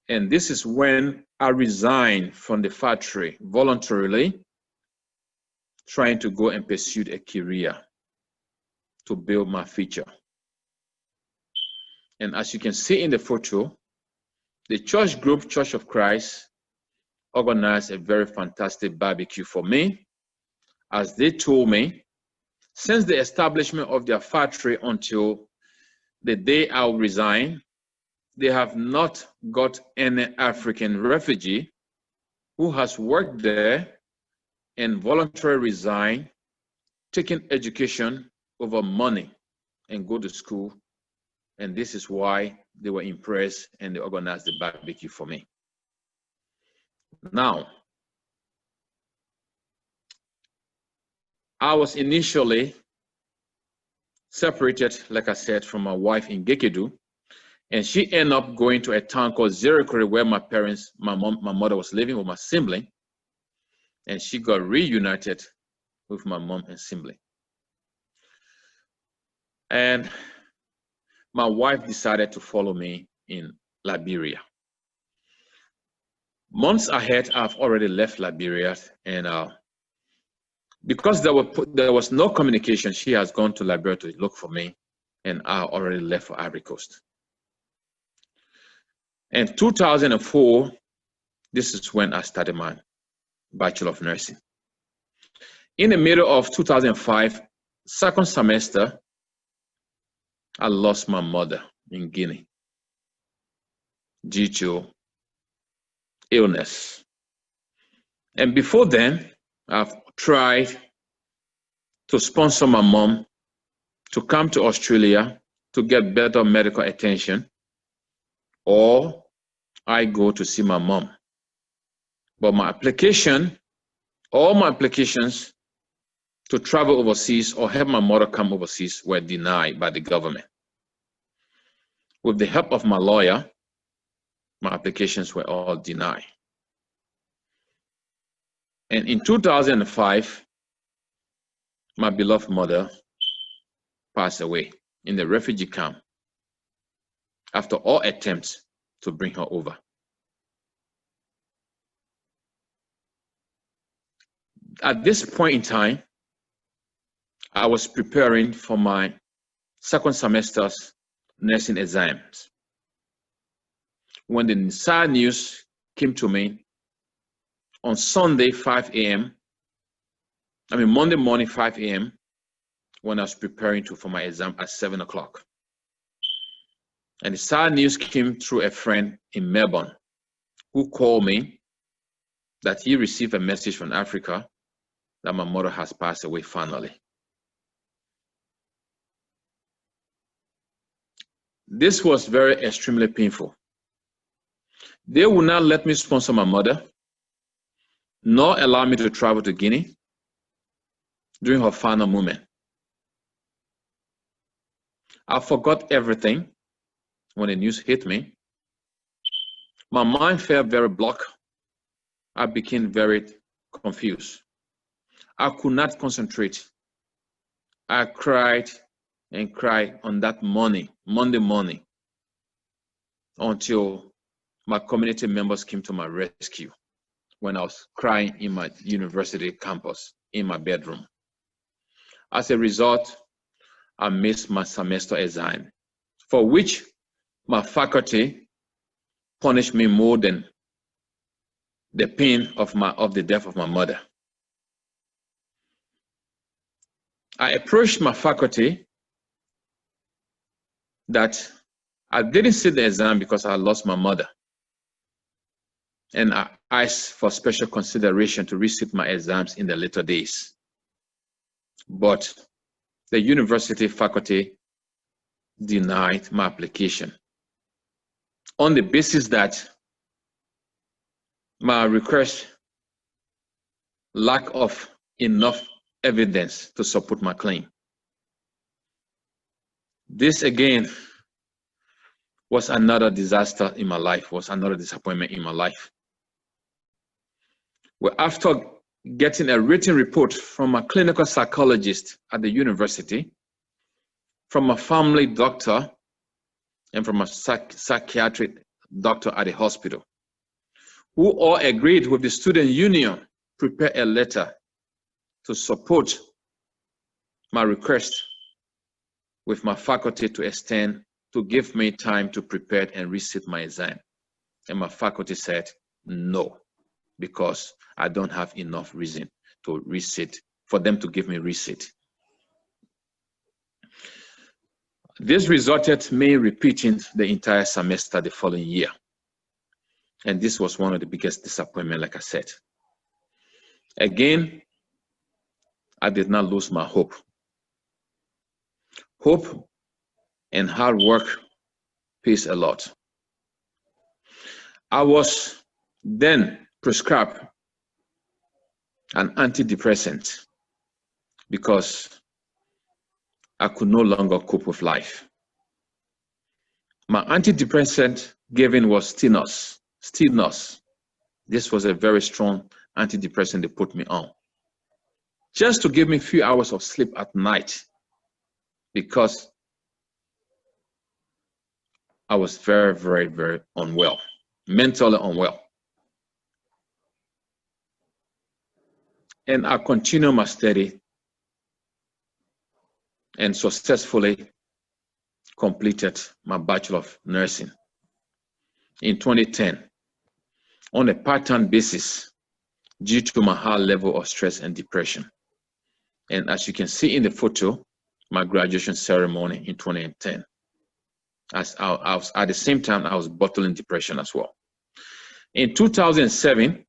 And this is when I resigned from the factory voluntarily, trying to go and pursue a career to build my future. And as you can see in the photo, the church group, Church of Christ, organized a very fantastic barbecue for me as they told me, since the establishment of their factory until the day I'll resign, they have not got any African refugee who has worked there and voluntarily resigned, taking education over money and go to school. And this is why they were impressed and they organized the barbecue for me. Now, I was initially separated, like I said, from my wife in Gekedu, and she ended up going to a town called Zerikore, where my mother was living with my sibling, and she got reunited with my mom and sibling. And my wife decided to follow me in Liberia. Months ahead, I've already left Liberia, and because there was no communication, she has gone to Liberia to look for me, and I already left for Ivory Coast. In 2004, this is when I started my Bachelor of Nursing. In the middle of 2005, second semester, I lost my mother in Guinea due to illness. And before then, I've tried to sponsor my mom to come to Australia to get better medical attention, or I go to see my mom. But all my applications to travel overseas or help my mother come overseas were denied by the government. With the help of my lawyer, my applications were all denied. And in 2005, my beloved mother passed away in the refugee camp after all attempts to bring her over. At this point in time, I was preparing for my second semester's nursing exams when the sad news came to me on Sunday, 5 a.m. Monday morning, 5 a.m. when I was preparing for my exam at 7 o'clock. And the sad news came through a friend in Melbourne who called me that he received a message from Africa that my mother has passed away finally. This was very extremely painful. They would not let me sponsor my mother, nor allow me to travel to Guinea during her final moment. I forgot everything when the news hit me. My mind felt very blocked. I became very confused. I could not concentrate. I cried and cried on that Monday morning, until my community members came to my rescue when I was crying in my university campus, in my bedroom. As a result, I missed my semester exam, for which my faculty punished me more than the pain of the death of my mother. I approached my faculty that I didn't sit the exam because I lost my mother, and I asked for special consideration to resit my exams in the later days. But the university faculty denied my application on the basis that my request lack of enough evidence to support my claim. This again was another disaster in my life, was another disappointment in my life. Well, after getting a written report from a clinical psychologist at the university, from a family doctor, and from a psychiatric doctor at the hospital, who all agreed with the student union, prepare a letter to support my request with my faculty to give me time to prepare and resit my exam. And my faculty said no, because I don't have enough reason to resit for them to give me receipt. This resulted me repeating the entire semester the following year. And this was one of the biggest disappointments, like I said. Again, I did not lose my hope. Hope and hard work pays a lot. I was then prescribed an antidepressant because I could no longer cope with life. My antidepressant given was stillness. This was a very strong antidepressant they put me on, just to give me a few hours of sleep at night, because I was very, very, very unwell, mentally unwell. And I continued my study and successfully completed my Bachelor of Nursing in 2010 on a part-time basis due to my high level of stress and depression. And as you can see in the photo, my graduation ceremony in 2010. As I was, at the same time, I was battling depression as well. In 2007,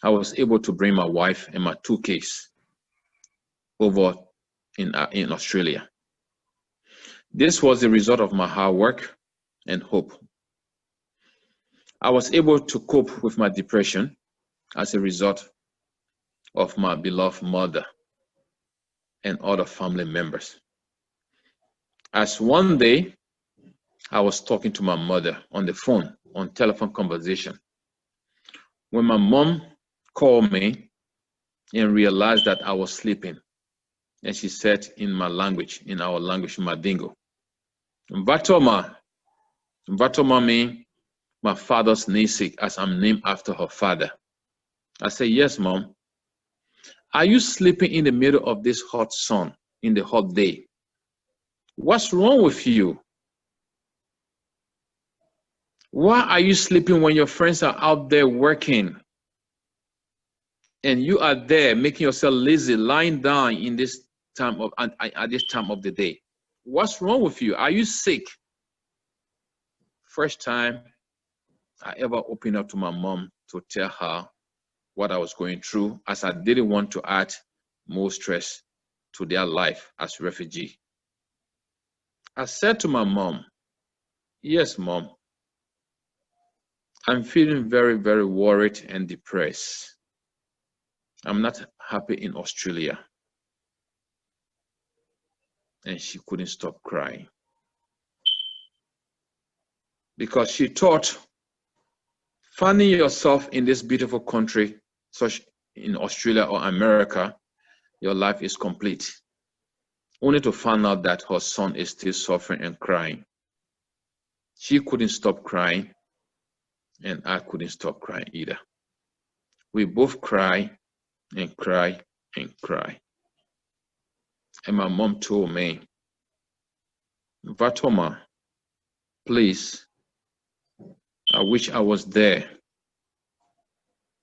I was able to bring my wife and my 2 kids over in Australia. This was the result of my hard work and hope. I was able to cope with my depression as a result of my beloved mother and other family members. As one day, I was talking to my mother on the phone, on telephone conversation, when my mom called me and realized that I was sleeping. And she said in my language, in our language, Madingo, Mvatoma means my father's namesake, as I'm named after her father. I said, yes, Mom. Are you sleeping in the middle of this hot sun, in the hot day? What's wrong with you? Why are you sleeping when your friends are out there working? And you are there making yourself lazy, lying down in this time of, at this time of the day. What's wrong with you? Are you sick? First time I ever opened up to my mom to tell her what I was going through, as I didn't want to add more stress to their life as refugee. I said to my mom, yes, Mom, I'm feeling very, very worried and depressed. I'm not happy in Australia. And she couldn't stop crying, because she thought finding yourself in this beautiful country, such in Australia or America, your life is complete, only to find out that her son is still suffering and crying. She couldn't stop crying, and I couldn't stop crying either. We both cry and cry and cry. And my mom told me, Vatoma, please, I wish I was there,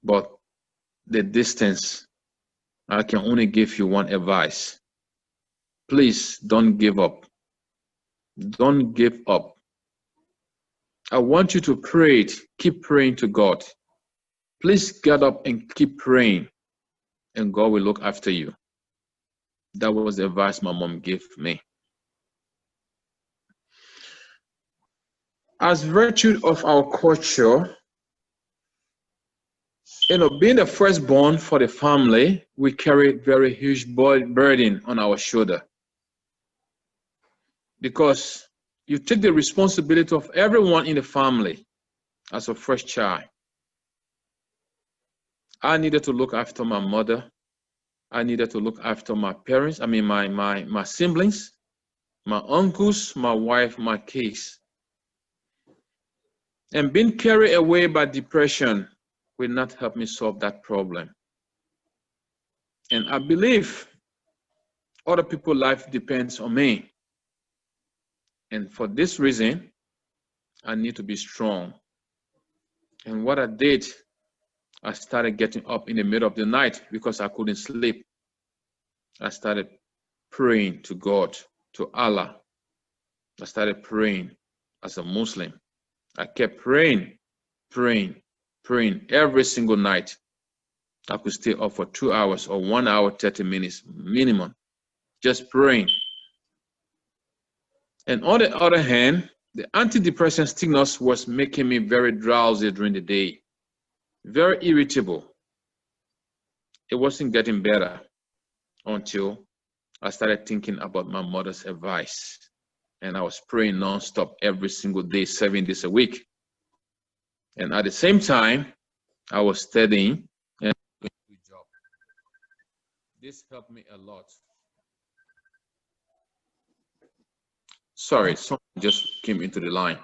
but the distance, I can only give you one advice. Please don't give up. Don't give up. I want you to pray, keep praying to God. Please get up and keep praying, and God will look after you. That was the advice my mom gave me. As virtue of our culture, being the firstborn for the family, we carry very huge burden on our shoulder, because you take the responsibility of everyone in the family as a first child. I needed to look after my mother. I needed to look after my parents, my siblings, my uncles, my wife, my kids. And being carried away by depression will not help me solve that problem. And I believe other people's life depends on me. And for this reason, I need to be strong. And what I did, I started getting up in the middle of the night because I couldn't sleep. I started praying to God, to Allah. I started praying as a Muslim. I kept praying every single night. I could stay up for 2 hours or 1 hour, 30 minutes minimum, just praying. And on the other hand, the antidepressant stimulus was making me very drowsy during the day, very irritable. It wasn't getting better until I started thinking about my mother's advice. And I was praying nonstop every single day, 7 days a week. And at the same time, I was studying and doing a good job. This helped me a lot. Sorry, someone just came into the line.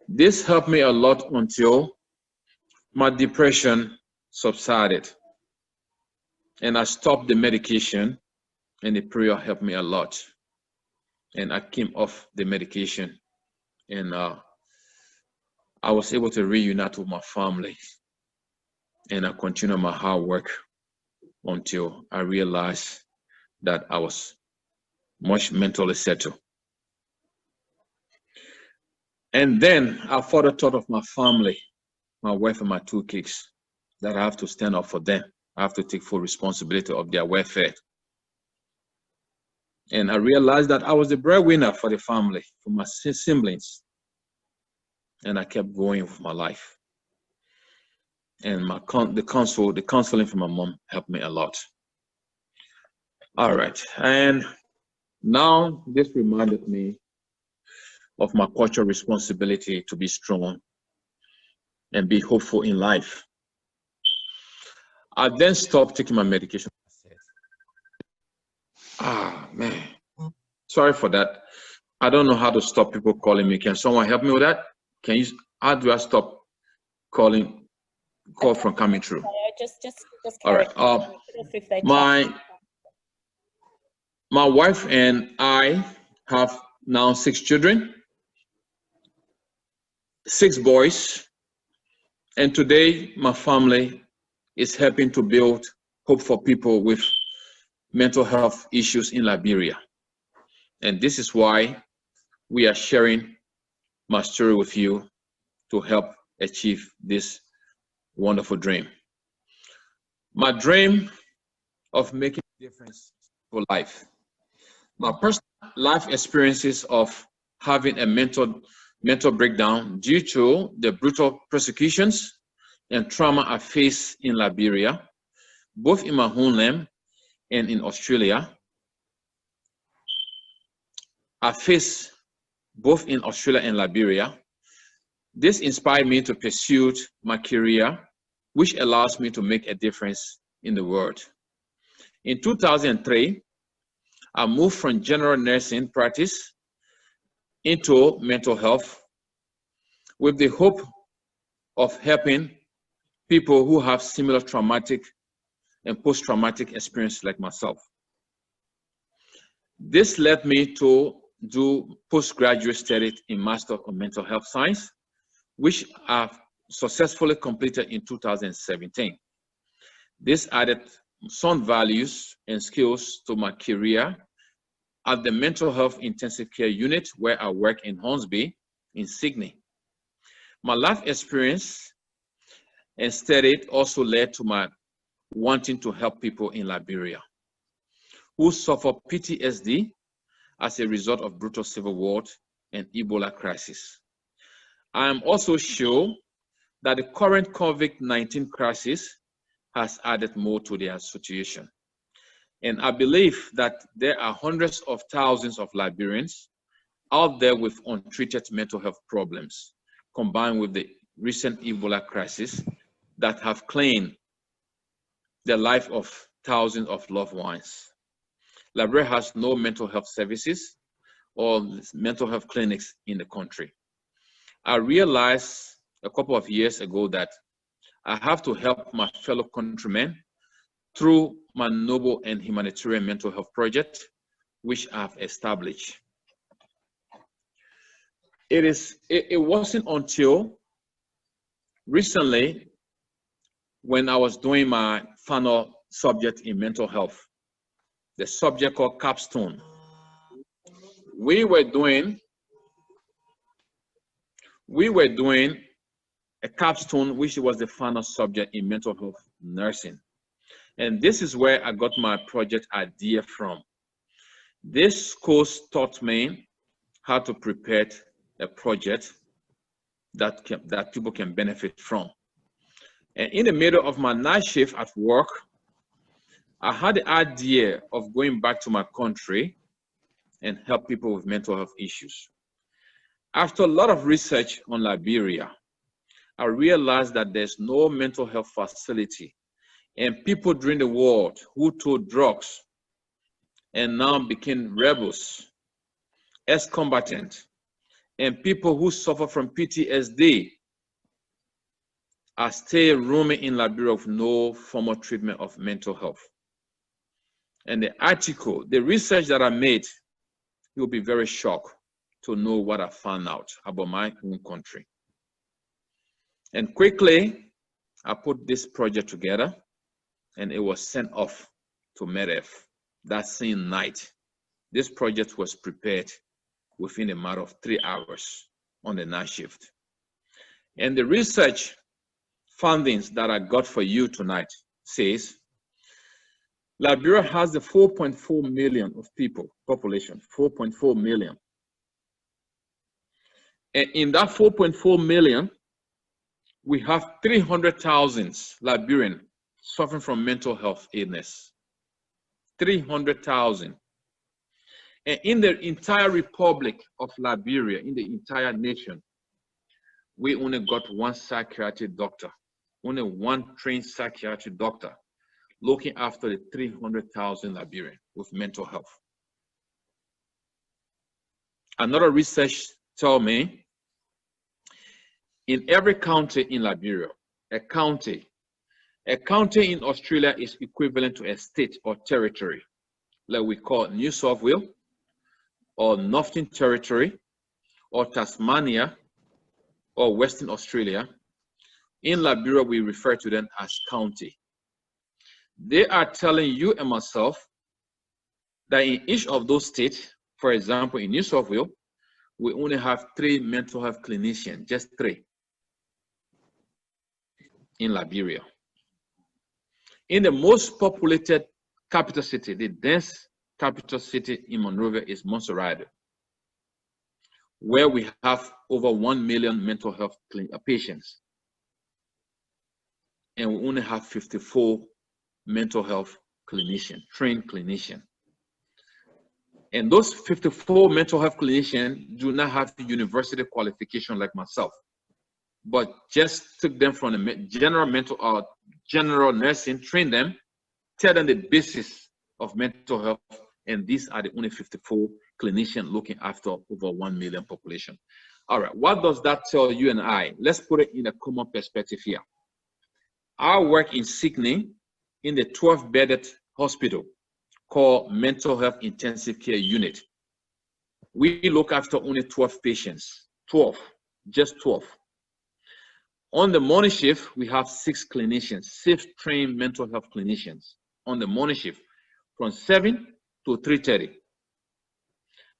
This helped me a lot until my depression subsided. And I stopped the medication, and the prayer helped me a lot. And I came off the medication, and I was able to reunite with my family. And I continued my hard work until I realized that I was much mentally settled. And then I further thought of my family, my wife and my 2 kids, that I have to stand up for them. I have to take full responsibility of their welfare. And I realized that I was the breadwinner for the family, for my siblings. And I kept going with my life. And the counseling from my mom helped me a lot. All right. And now this reminded me of my cultural responsibility to be strong and be hopeful in life. I then stopped taking my medication. Man, sorry for that. I don't know how to stop people calling me. Can someone help me with that? How do I stop call from coming through? Just all right. My wife and I have now 6 children, 6 boys, and today my family is helping to build hope for people with mental health issues in Liberia. And this is why we are sharing my story with you to help achieve this wonderful dream. My dream of making a difference for life. My personal life experiences of having a mental breakdown due to the brutal persecutions and trauma I faced in Liberia, both in my homeland and in Australia. I faced both in Australia and Liberia. This inspired me to pursue my career, which allows me to make a difference in the world. In 2003, I moved from general nursing practice into mental health with the hope of helping people who have similar traumatic and post-traumatic experiences like myself. This led me to do postgraduate studies in Master of Mental Health Science, which I've successfully completed in 2017. This added some values and skills to my career at the Mental Health Intensive Care Unit, where I work in Hornsby in Sydney. My life experience and study also led to my wanting to help people in Liberia who suffer PTSD as a result of brutal civil war and Ebola crisis. I am also sure that the current COVID-19 crisis has added more to their situation. And I believe that there are hundreds of thousands of Liberians out there with untreated mental health problems, combined with the recent Ebola crisis that have claimed the life of thousands of loved ones. Liberia has no mental health services or mental health clinics in the country. I realized a couple of years ago that I have to help my fellow countrymen through my noble and humanitarian mental health project, which I've established. It wasn't until recently, when I was doing my final subject in mental health, the subject called capstone. We were doing a capstone, which was the final subject in mental health nursing. And this is where I got my project idea from. This course taught me how to prepare a project that people can benefit from. And in the middle of my night shift at work, I had the idea of going back to my country and help people with mental health issues. After a lot of research on Liberia, I realized that there's no mental health facility, and people during the war who took drugs and now became rebels, ex-combatants, and people who suffer from PTSD are still roaming in Liberia with no formal treatment of mental health. And the article, the research that I made, you'll be very shocked to know what I found out about my own country. And quickly, I put this project together, and it was sent off to MedEarth that same night. This project was prepared within a matter of 3 hours on the night shift. And the research findings that I got for you tonight says Liberia has the 4.4 million of people, population, 4.4 million. And in that 4.4 million, we have 300,000 Liberians suffering from mental health illness. 300,000. And in the entire Republic of Liberia, in the entire nation, we only got one psychiatric doctor, only one trained psychiatric doctor looking after the 300,000 Liberians with mental health. Another research told me in every county in Liberia, a county in Australia is equivalent to a state or territory, like we call New South Wales, or Northern Territory, or Tasmania, or Western Australia. In Liberia, we refer to them as county. They are telling you and myself that in each of those states, for example, in New South Wales, we only have 3 mental health clinicians, just 3 in Liberia. In the most populated capital city, the dense capital city in Monrovia is Montserrat, where we have over 1 million mental health patients. And we only have 54 mental health clinicians, trained clinicians. And those 54 mental health clinicians do not have university qualification like myself, but just took them from the general nursing, train them, tell them the basis of mental health, and these are the only 54 clinicians looking after over 1 million population. All right, what does that tell you and I? Let's put it in a common perspective here. I work in Sydney in the 12-bedded hospital called Mental Health Intensive Care Unit. We look after only 12 patients, 12, just 12. On the morning shift, we have 6 clinicians, 6 trained mental health clinicians on the morning shift from 7 to 3:30.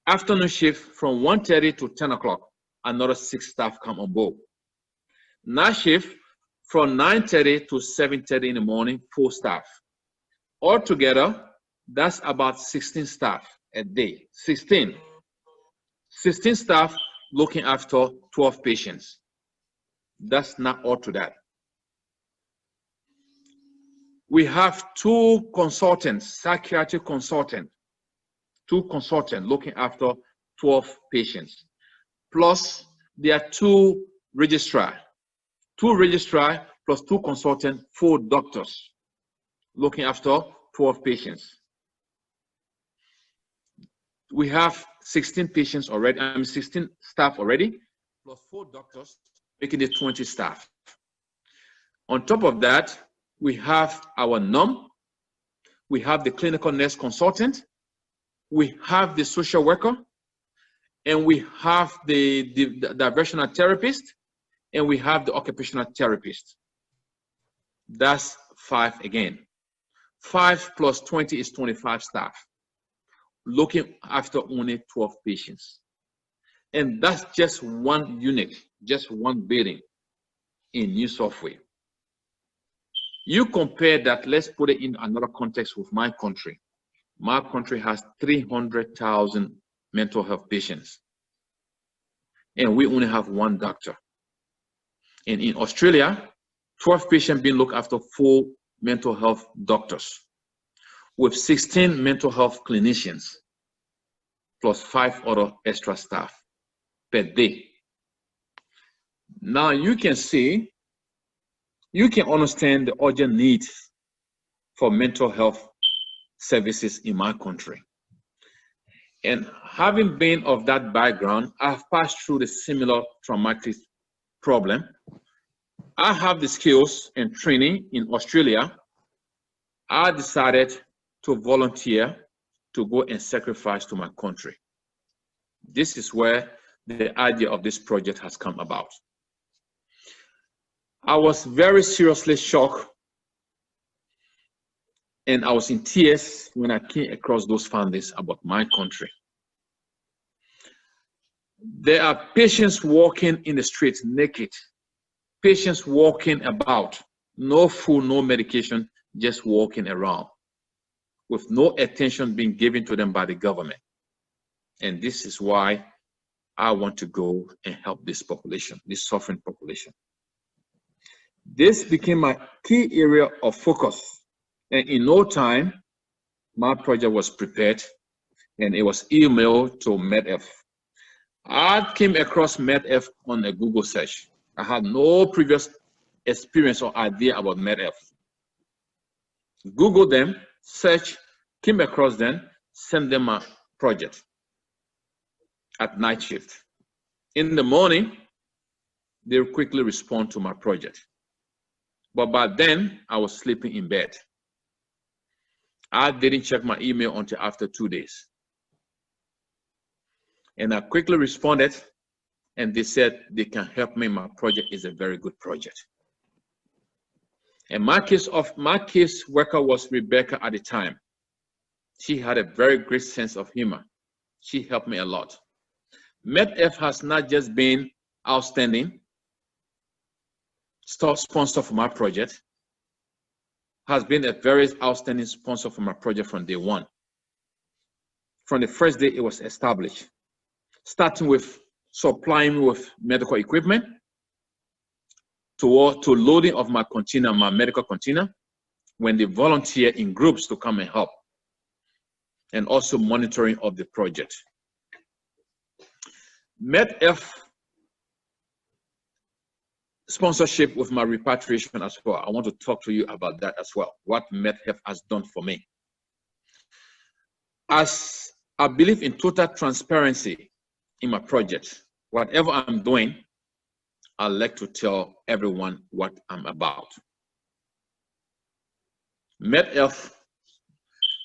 Afternoon shift from 1:30 to 10 o'clock, another 6 staff come on board. Night shift from 9:30 to 7:30 in the morning, 4 staff. Altogether, that's about 16 staff a day, 16 staff looking after 12 patients. That's not all to that. We have 2 consultants, psychiatric consultants, 2 consultants looking after 12 patients. Plus, there are 2 registrars, 2 registrars plus 2 consultants, 4 doctors looking after 12 patients. We have 16 patients already, 16 staff already, plus 4 doctors, making it 20 staff. On top of that, we have our NUM, we have the clinical nurse consultant, we have the social worker, and we have the diversional therapist, and we have the occupational therapist. That's 5 again. 5 plus 20 is 25 staff, looking after only 12 patients. And that's just one unit, just one building in New South Wales. You compare that, let's put it in another context with my country. My country has 300,000 mental health patients, and we only have one doctor. And in Australia, 12 patients being looked after 4 mental health doctors, with 16 mental health clinicians, plus 5 other extra staff per day. Now you can see, you can understand the urgent need for mental health services in my country. And having been of that background, I've passed through the similar traumatic problem. I have the skills and training in Australia. I decided to volunteer to go and sacrifice to my country. This is where the idea of this project has come about. I was very seriously shocked, and I was in tears when I came across those findings about my country. There are patients walking in the streets naked, patients walking about, no food, no medication, just walking around, with no attention being given to them by the government. And this is why I want to go and help this population, this suffering population. This became my key area of focus. And in no time, my project was prepared and it was emailed to MedEarth. I came across MedEarth on a Google search. I had no previous experience or idea about MedEarth. Google them, search, came across them, sent them a project at night shift. In the morning, they quickly respond to my project. But by then, I was sleeping in bed. I didn't check my email until after 2 days. And I quickly responded, and they said they can help me. My project is a very good project. And my case worker was Rebecca at the time. She had a very great sense of humor. She helped me a lot. MedEarth has not just been outstanding sponsor for my project, has been a very outstanding sponsor for my project from day one. From the first day it was established, starting with supplying me with medical equipment, to loading of my container, my medical container, when they volunteer in groups to come and help, and also monitoring of the project. MedEarth sponsorship with my repatriation as well. I want to talk to you about that as well, what MedEarth has done for me. As I believe in total transparency in my project, whatever I'm doing, I like to tell everyone what I'm about. MedEarth,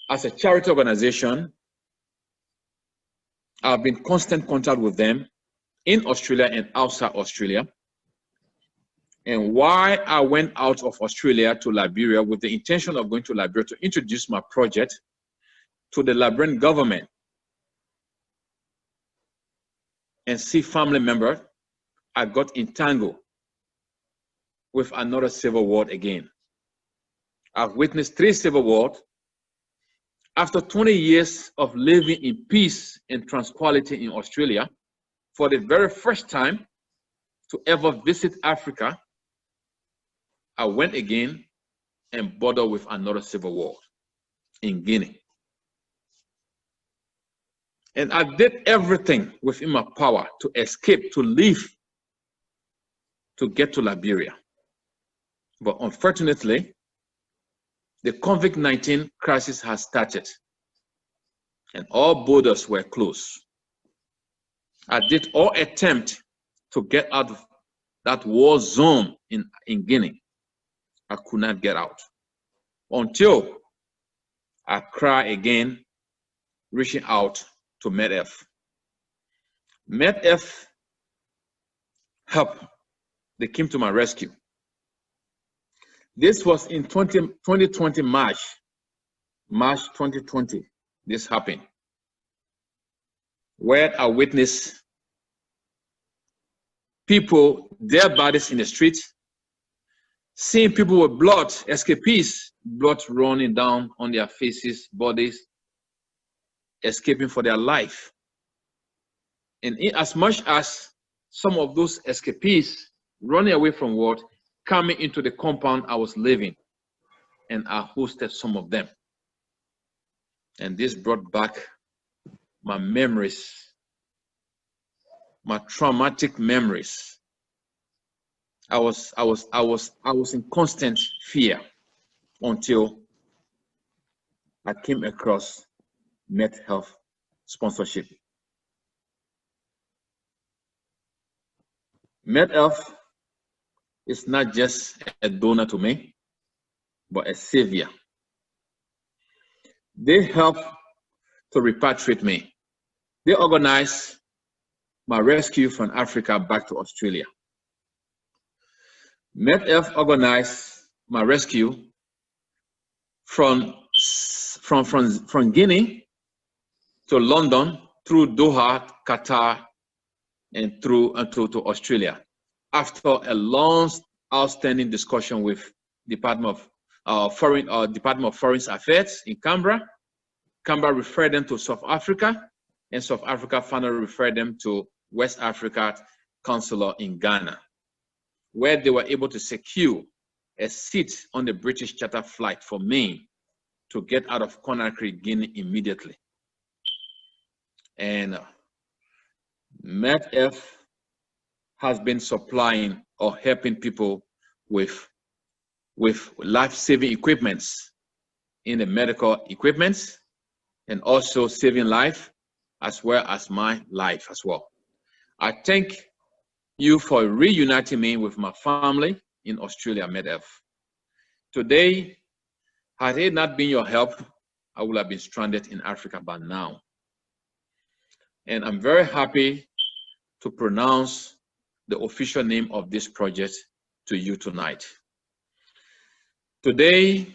as a charity organization, I've been in constant contact with them in Australia and outside Australia. And why I went out of Australia to Liberia with the intention of going to Liberia to introduce my project to the Liberian government and see family members, I got entangled with another civil war again. I've witnessed 3 civil wars. After 20 years of living in peace and tranquility in Australia, for the very first time to ever visit Africa, I went again and bordered with another civil war in Guinea. And I did everything within my power to escape, to leave, to get to Liberia. But unfortunately, the COVID-19 crisis has started and all borders were closed. I did all attempt to get out of that war zone in Guinea. I could not get out until I cried again, reaching out to MedEarth. MedEarth helped. They came to my rescue. This was in 2020 March. March 2020, this happened, where I witnessed people, their bodies in the street, seeing people with blood, escapees, blood running down on their faces, bodies, escaping for their life. And as much as some of those escapees running away from war, coming into the compound I was living, and I hosted some of them. And this brought back my memories, my traumatic memories. I was in constant fear until I came across MedEarth sponsorship. MedEarth is not just a donor to me, but a savior. They help to repatriate me. They organize my rescue from Africa back to Australia. MedEarth organized my rescue from Guinea to London, through Doha, Qatar, and through to Australia. After a long, outstanding discussion with Department of Foreign Affairs in Canberra, Canberra referred them to South Africa, and South Africa finally referred them to West Africa Consular in Ghana, where they were able to secure a seat on the British charter flight for me to get out of Conakry, Guinea immediately. And MedEarth has been supplying or helping people with life-saving equipments in the medical equipments, and also saving life as well as my life as well. I thank you for reuniting me with my family in Australia, MedEarth. Today, had it not been your help, I would have been stranded in Africa by now. And I'm very happy to pronounce the official name of this project to you tonight. Today,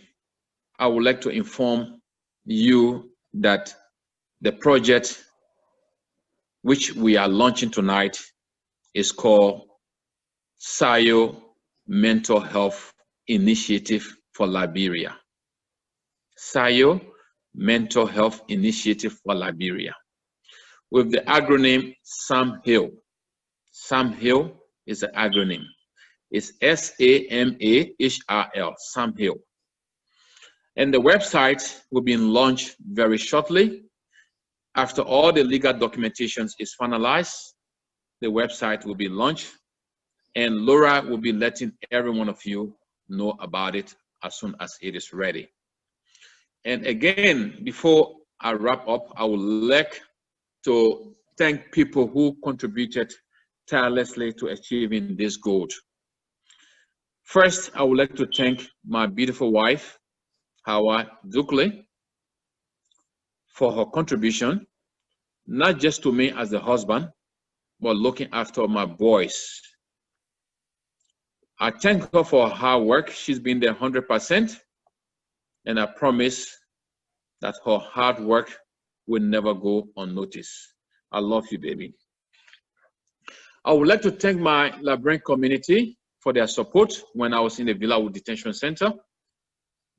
I would like to inform you that the project which we are launching tonight is called Sayo Mental Health Initiative for Liberia. Sayo Mental Health Initiative for Liberia, with the acronym SAMHIL. SAMHIL is the acronym. It's SAMAHRL, SAMHIL. And the website will be launched very shortly. After all the legal documentation is finalized, the website will be launched, and Laura will be letting every one of you know about it as soon as it is ready. And again, before I wrap up, I would like to thank people who contributed tirelessly to achieving this goal. First, I would like to thank my beautiful wife, Hawa Dukuly, for her contribution, not just to me as a husband, but looking after my boys. I thank her for her hard work. She's been there 100%, and I promise that her hard work will never go unnoticed. I love you, baby. I would like to thank my Liberian community for their support when I was in the Villawood Detention Center.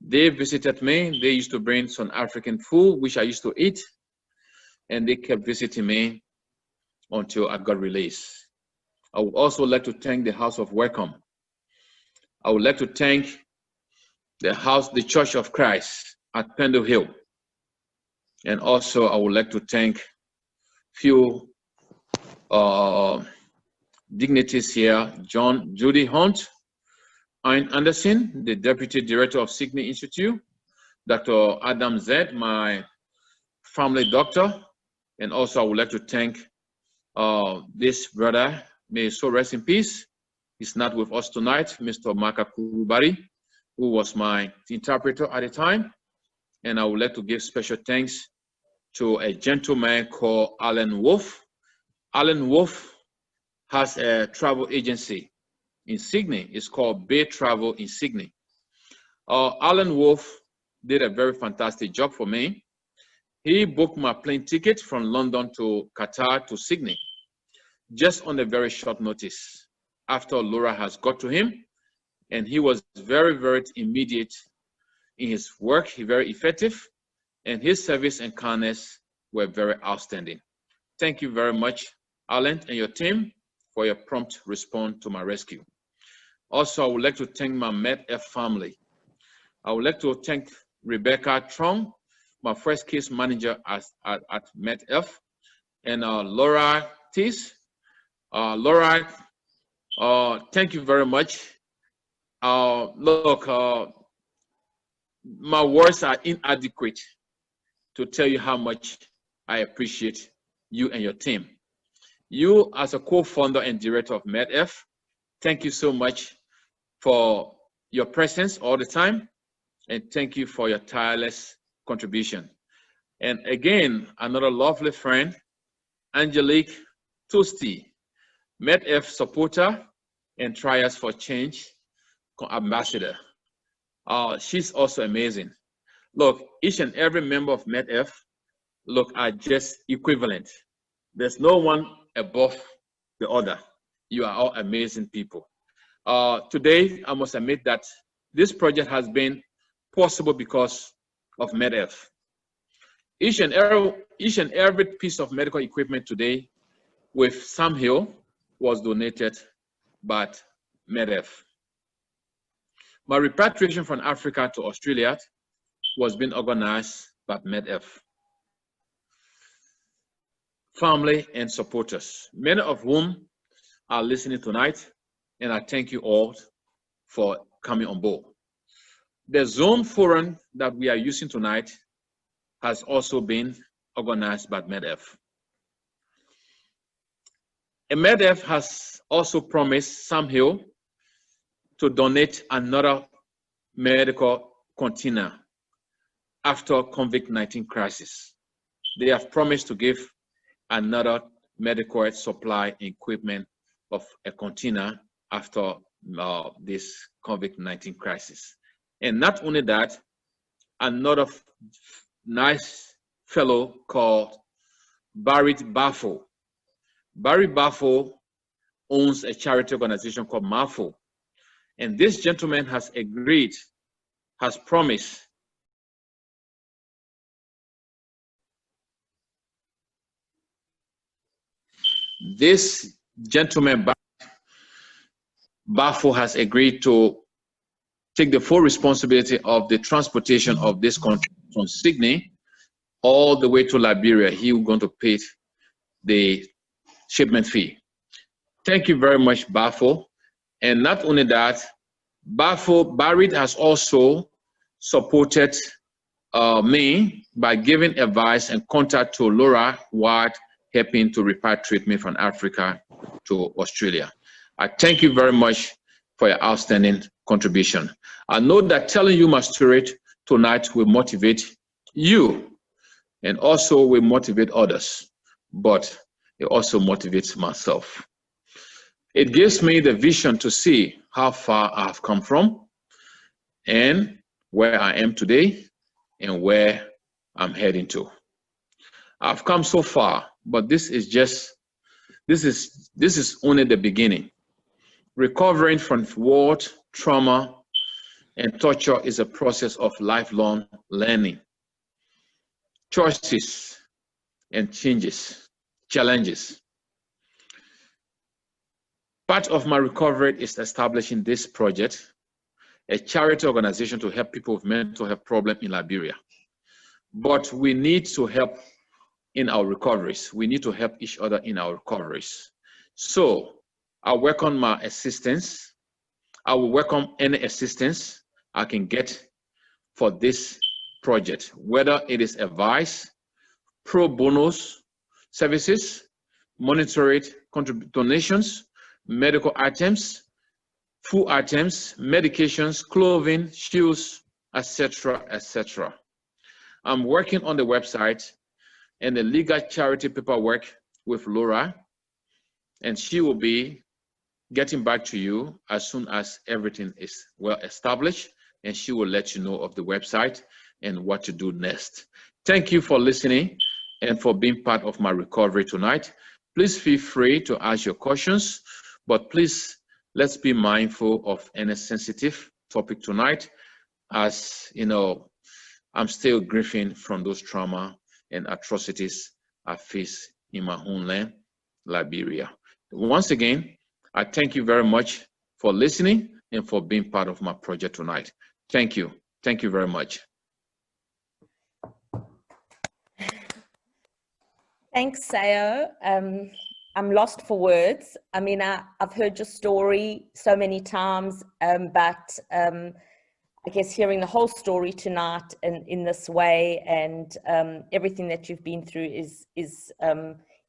They visited me. They used to bring some African food, which I used to eat, and they kept visiting me until I got released. I would also like to thank the House of Welcome. I would like to thank the Church of Christ at Pendle Hill. And also I would like to thank few dignitaries here, Judy Hunt, Ian Anderson, the Deputy Director of Sydney Institute, Dr. Adam Zed, my family doctor, and also I would like to thank this brother, may his soul rest in peace. He's not with us tonight, Mr. Maka Kurubari, who was my interpreter at the time. And I would like to give special thanks to a gentleman called Alan Wolf. Alan Wolf has a travel agency in Sydney. It's called Bay Travel in Sydney. Alan Wolf did a very fantastic job for me. He booked my plane ticket from London to Qatar to Sydney, just on a very short notice after Laura has got to him. And he was very, very immediate in his work, very effective, and his service and kindness were very outstanding. Thank you very much, Alan and your team, for your prompt response to my rescue. Also, I would like to thank my MedEarth family. I would like to thank Rebecca Trong, my first case manager at MedEarth, and Laura Tees. Laura, thank you very much. Look, my words are inadequate to tell you how much I appreciate you and your team. You, as a co-founder and director of MedEarth, thank you so much for your presence all the time, and thank you for your tireless contribution. And again, another lovely friend, Angelique Tosti, MedEarth supporter and Trials for Change ambassador. She's also amazing. Look, each and every member of MedEarth, look, are just equivalent. There's no one above the other. You are all amazing people. Today, I must admit that this project has been possible because of MedEarth. Each and every piece of medical equipment today with Sam Hill was donated by MedEarth. My repatriation from Africa to Australia was being organized by MedEarth. Family and supporters, many of whom are listening tonight, and I thank you all for coming on board. The Zone Forum that we are using tonight has also been organized by MedEarth. And MedEarth has also promised Sam Hill to donate another medical container after COVID-19 crisis. They have promised to give another medical supply equipment of a container after this COVID-19 crisis. And not only that, another nice fellow called Barry Baffo. Barry Baffo owns a charity organization called MAFO. And this gentleman has agreed, has promised this gentleman, Baffo, has agreed to take the full responsibility of the transportation of this country from Sydney all the way to Liberia. He is going to pay the shipment fee. Thank you very much, Baffo. And not only that, Barrett has also supported me by giving advice and contact to Laura while helping to repatriate me from Africa to Australia. I thank you very much for your outstanding contribution. I know that telling you my story tonight will motivate you and also will motivate others, but it also motivates myself. It gives me the vision to see how far I have come from and where I am today and where I'm heading to. I've come so far, but this is only the beginning. Recovering from war, trauma, and torture is a process of lifelong learning, choices, and challenges. Part of my recovery is establishing this project, a charity organization to help people with mental health problems in Liberia. But we need to help in our recoveries. We need to help each other in our recoveries. So I welcome my assistance. I will welcome any assistance I can get for this project, whether it is advice, pro bono services, monetary donations, medical items, food items, medications, clothing, shoes, etc., etc. I'm working on the website and the legal charity paperwork with Laura, and she will be getting back to you as soon as everything is well established, and she will let you know of the website and what to do next. Thank you for listening and for being part of my recovery tonight. Please feel free to ask your questions, but please, let's be mindful of any sensitive topic tonight, as you know, I'm still grieving from those trauma and atrocities I face in my homeland, Liberia. Once again, I thank you very much for listening and for being part of my project tonight. Thank you. Thank you very much. Thanks, Sayo. I'm lost for words. I mean, I've heard your story so many times, but I guess hearing the whole story tonight in this way, and everything that you've been through is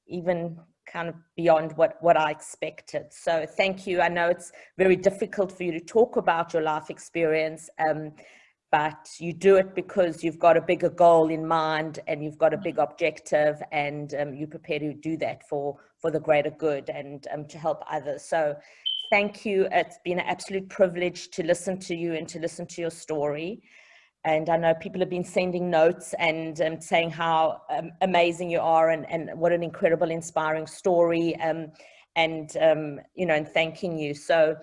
even kind of beyond what I expected. So thank you. I know it's very difficult for you to talk about your life experience, but you do it because you've got a bigger goal in mind and you've got a big objective, and you're prepared to do that for the greater good and to help others. So thank you. It's been an absolute privilege to listen to you and to listen to your story. And I know people have been sending notes and saying how amazing you are, and what an incredible, inspiring story, and thanking you. So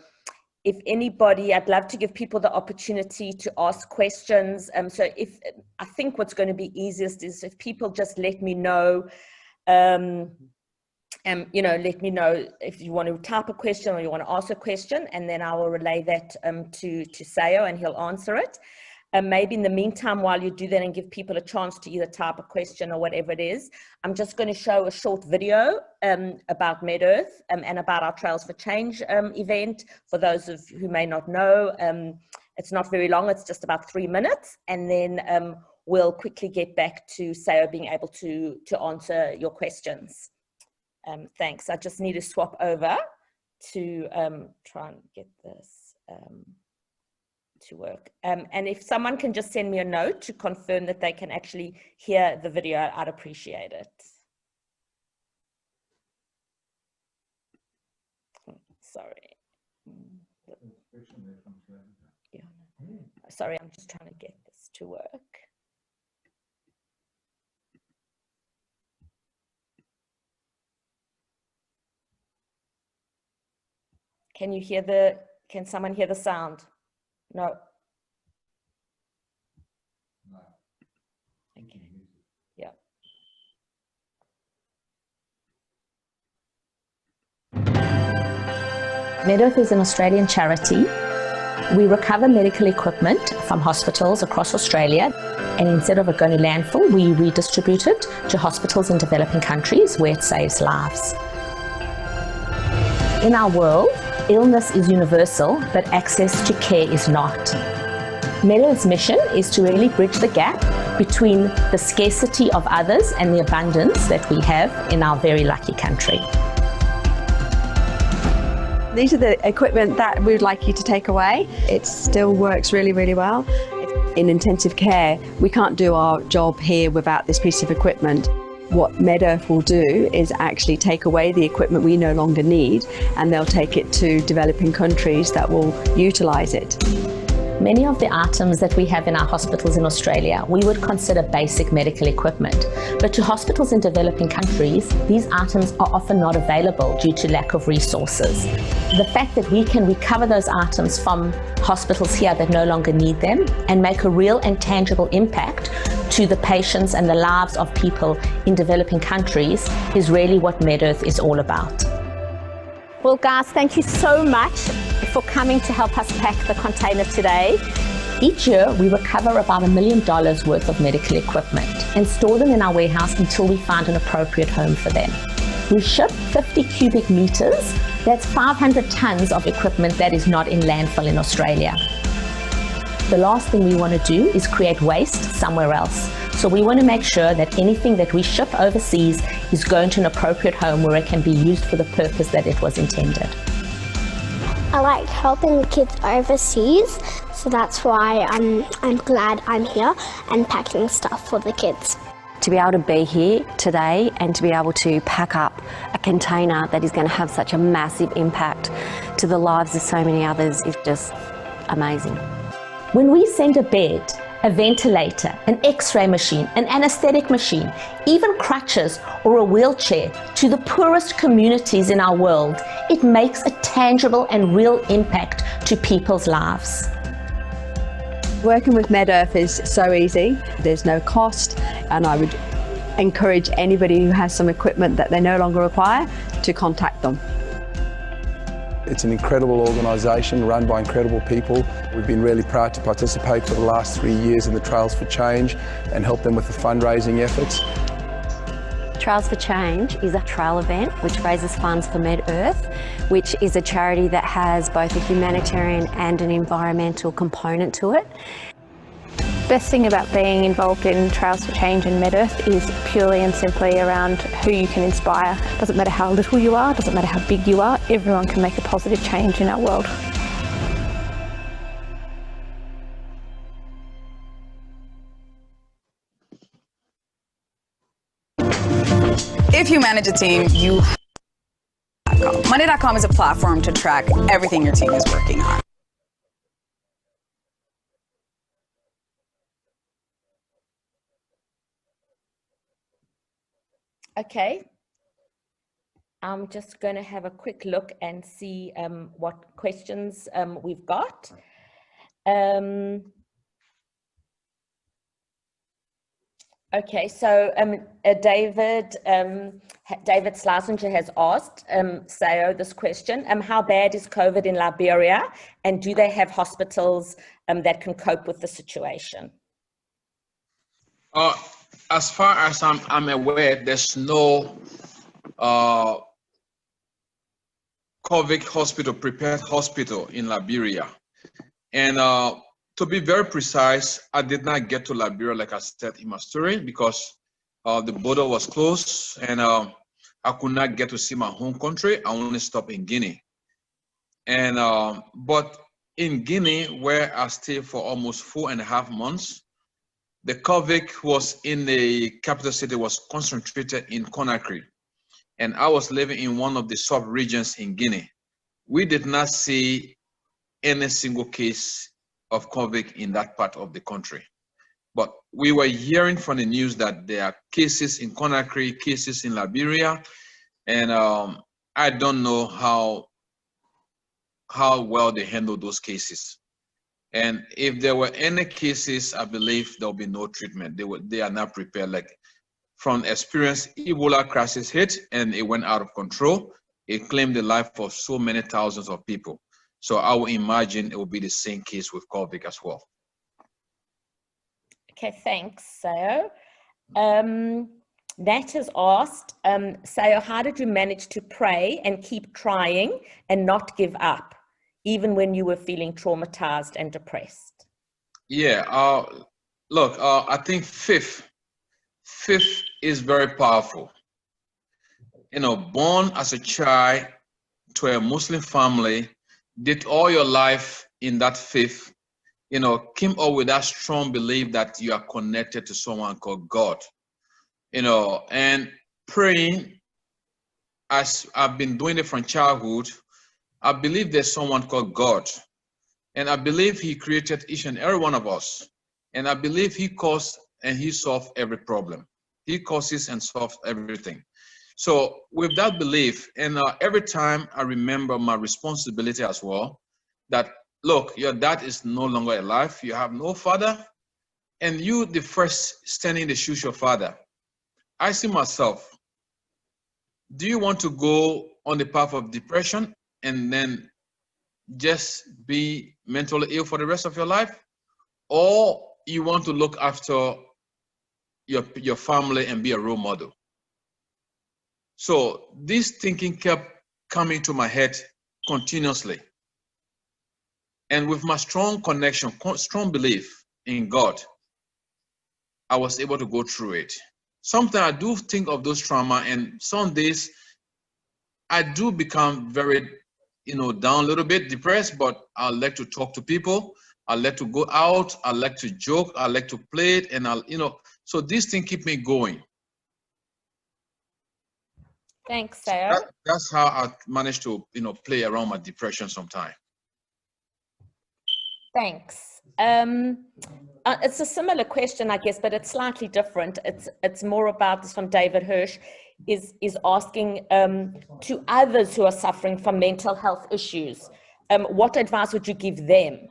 if anybody, I'd love to give people the opportunity to ask questions. So I think what's going to be easiest is if people just let me know, let me know if you want to type a question or you want to ask a question, and then I will relay that to Sayo and he'll answer it. Maybe in the meantime, while you do that and give people a chance to either type a question or whatever it is, I'm just going to show a short video about MedEarth and about our Trails for Change event. For those of who may not know, it's not very long, it's just about 3 minutes. And then we'll quickly get back to Sayo being able to answer your questions. Thanks. I just need to swap over to try and get this to work. And if someone can just send me a note to confirm that they can actually hear the video, I'd appreciate it. Sorry. Yeah. Sorry, I'm just trying to get this to work. Can someone hear the sound? No. Okay. Yeah. MedEarth is an Australian charity. We recover medical equipment from hospitals across Australia, and instead of it going to landfill, we redistribute it to hospitals in developing countries where it saves lives. In our world, illness is universal, but access to care is not. MedEarth's mission is to really bridge the gap between the scarcity of others and the abundance that we have in our very lucky country. These are the equipment that we would like you to take away. It still works really, really well. In intensive care, we can't do our job here without this piece of equipment. What MedEarth will do is actually take away the equipment we no longer need, and they'll take it to developing countries that will utilize it. Many of the items that we have in our hospitals in Australia, we would consider basic medical equipment. But to hospitals in developing countries, these items are often not available due to lack of resources. The fact that we can recover those items from hospitals here that no longer need them and make a real and tangible impact to the patients and the lives of people in developing countries is really what MedEarth is all about. Well, guys, thank you so much for coming to help us pack the container today. Each year, we recover about $1 million worth of medical equipment and store them in our warehouse until we find an appropriate home for them. We ship 50 cubic meters, that's 500 tons of equipment that is not in landfill in Australia. The last thing we want to do is create waste somewhere else. So we want to make sure that anything that we ship overseas is going to an appropriate home where it can be used for the purpose that it was intended. I like helping the kids overseas, so that's why I'm glad I'm here and packing stuff for the kids. To be able to be here today and to be able to pack up a container that is going to have such a massive impact to the lives of so many others is just amazing. When we send a bed, a ventilator, an X-ray machine, an anesthetic machine, even crutches or a wheelchair to the poorest communities in our world, it makes a tangible and real impact to people's lives. Working with MedEarth is so easy. There's no cost, and I would encourage anybody who has some equipment that they no longer require to contact them. It's an incredible organisation run by incredible people. We've been really proud to participate for the last 3 years in the Trails for Change and help them with the fundraising efforts. Trails for Change is a trail event which raises funds for MedEarth, which is a charity that has both a humanitarian and an environmental component to it. Best thing about being involved in Trails for Change and MedEarth is purely and simply around who you can inspire. Doesn't matter how little you are, doesn't matter how big you are, everyone can make a positive change in our world. If you manage a team, you Monday.com is a platform to track everything your team is working on. Okay, I'm just going to have a quick look and see what questions we've got. Okay, so David Slasinger has asked Sayo this question: how bad is COVID in Liberia, and do they have hospitals that can cope with the situation? As far as I'm aware, there's no COVID hospital, prepared hospital in Liberia. And to be very precise, I did not get to Liberia, like I said in my story, because the border was closed and I could not get to see my home country. I only stopped in Guinea. And but in Guinea, where I stayed for almost 4.5 months, the COVID was in the capital city, was concentrated in Conakry. And I was living in one of the sub-regions in Guinea. We did not see any single case of COVID in that part of the country. But we were hearing from the news that there are cases in Conakry, cases in Liberia, and I don't know how well they handle those cases. And if there were any cases, I believe there'll be no treatment. They are not prepared. Like from experience, Ebola crisis hit and it went out of control. It claimed the life of so many thousands of people. So I would imagine it will be the same case with COVID as well. Okay, thanks, Sayo. Nat has asked, Sayo, how did you manage to pray and keep trying and not give up, even when you were feeling traumatized and depressed? Yeah, look, I think faith is very powerful. You know, born as a child to a Muslim family, did all your life in that faith, you know, came up with that strong belief that you are connected to someone called God, you know, and praying, as I've been doing it from childhood, I believe there's someone called God, and I believe he created each and every one of us, and I believe he caused and he solved every problem. He causes and solves everything. So with that belief, and every time I remember my responsibility as well, that look, your dad is no longer alive, you have no father, and you the first standing in the shoes of your father. I see myself, do you want to go on the path of depression and then just be mentally ill for the rest of your life? Or you want to look after your family and be a role model? So this thinking kept coming to my head continuously. And with my strong connection, strong belief in God, I was able to go through it. Sometimes I do think of those trauma, and some days I do become very, you know, down a little bit, depressed, but I like to talk to people. I like to go out. I like to joke. I like to play it. And you know, so this thing keep me going. Thanks, Sayo. That's how I managed to, you know, play around my depression sometimes. Thanks. it's a similar question, I guess, but it's slightly different. It's more about this from David Hirsch, is asking to others who are suffering from mental health issues, what advice would you give them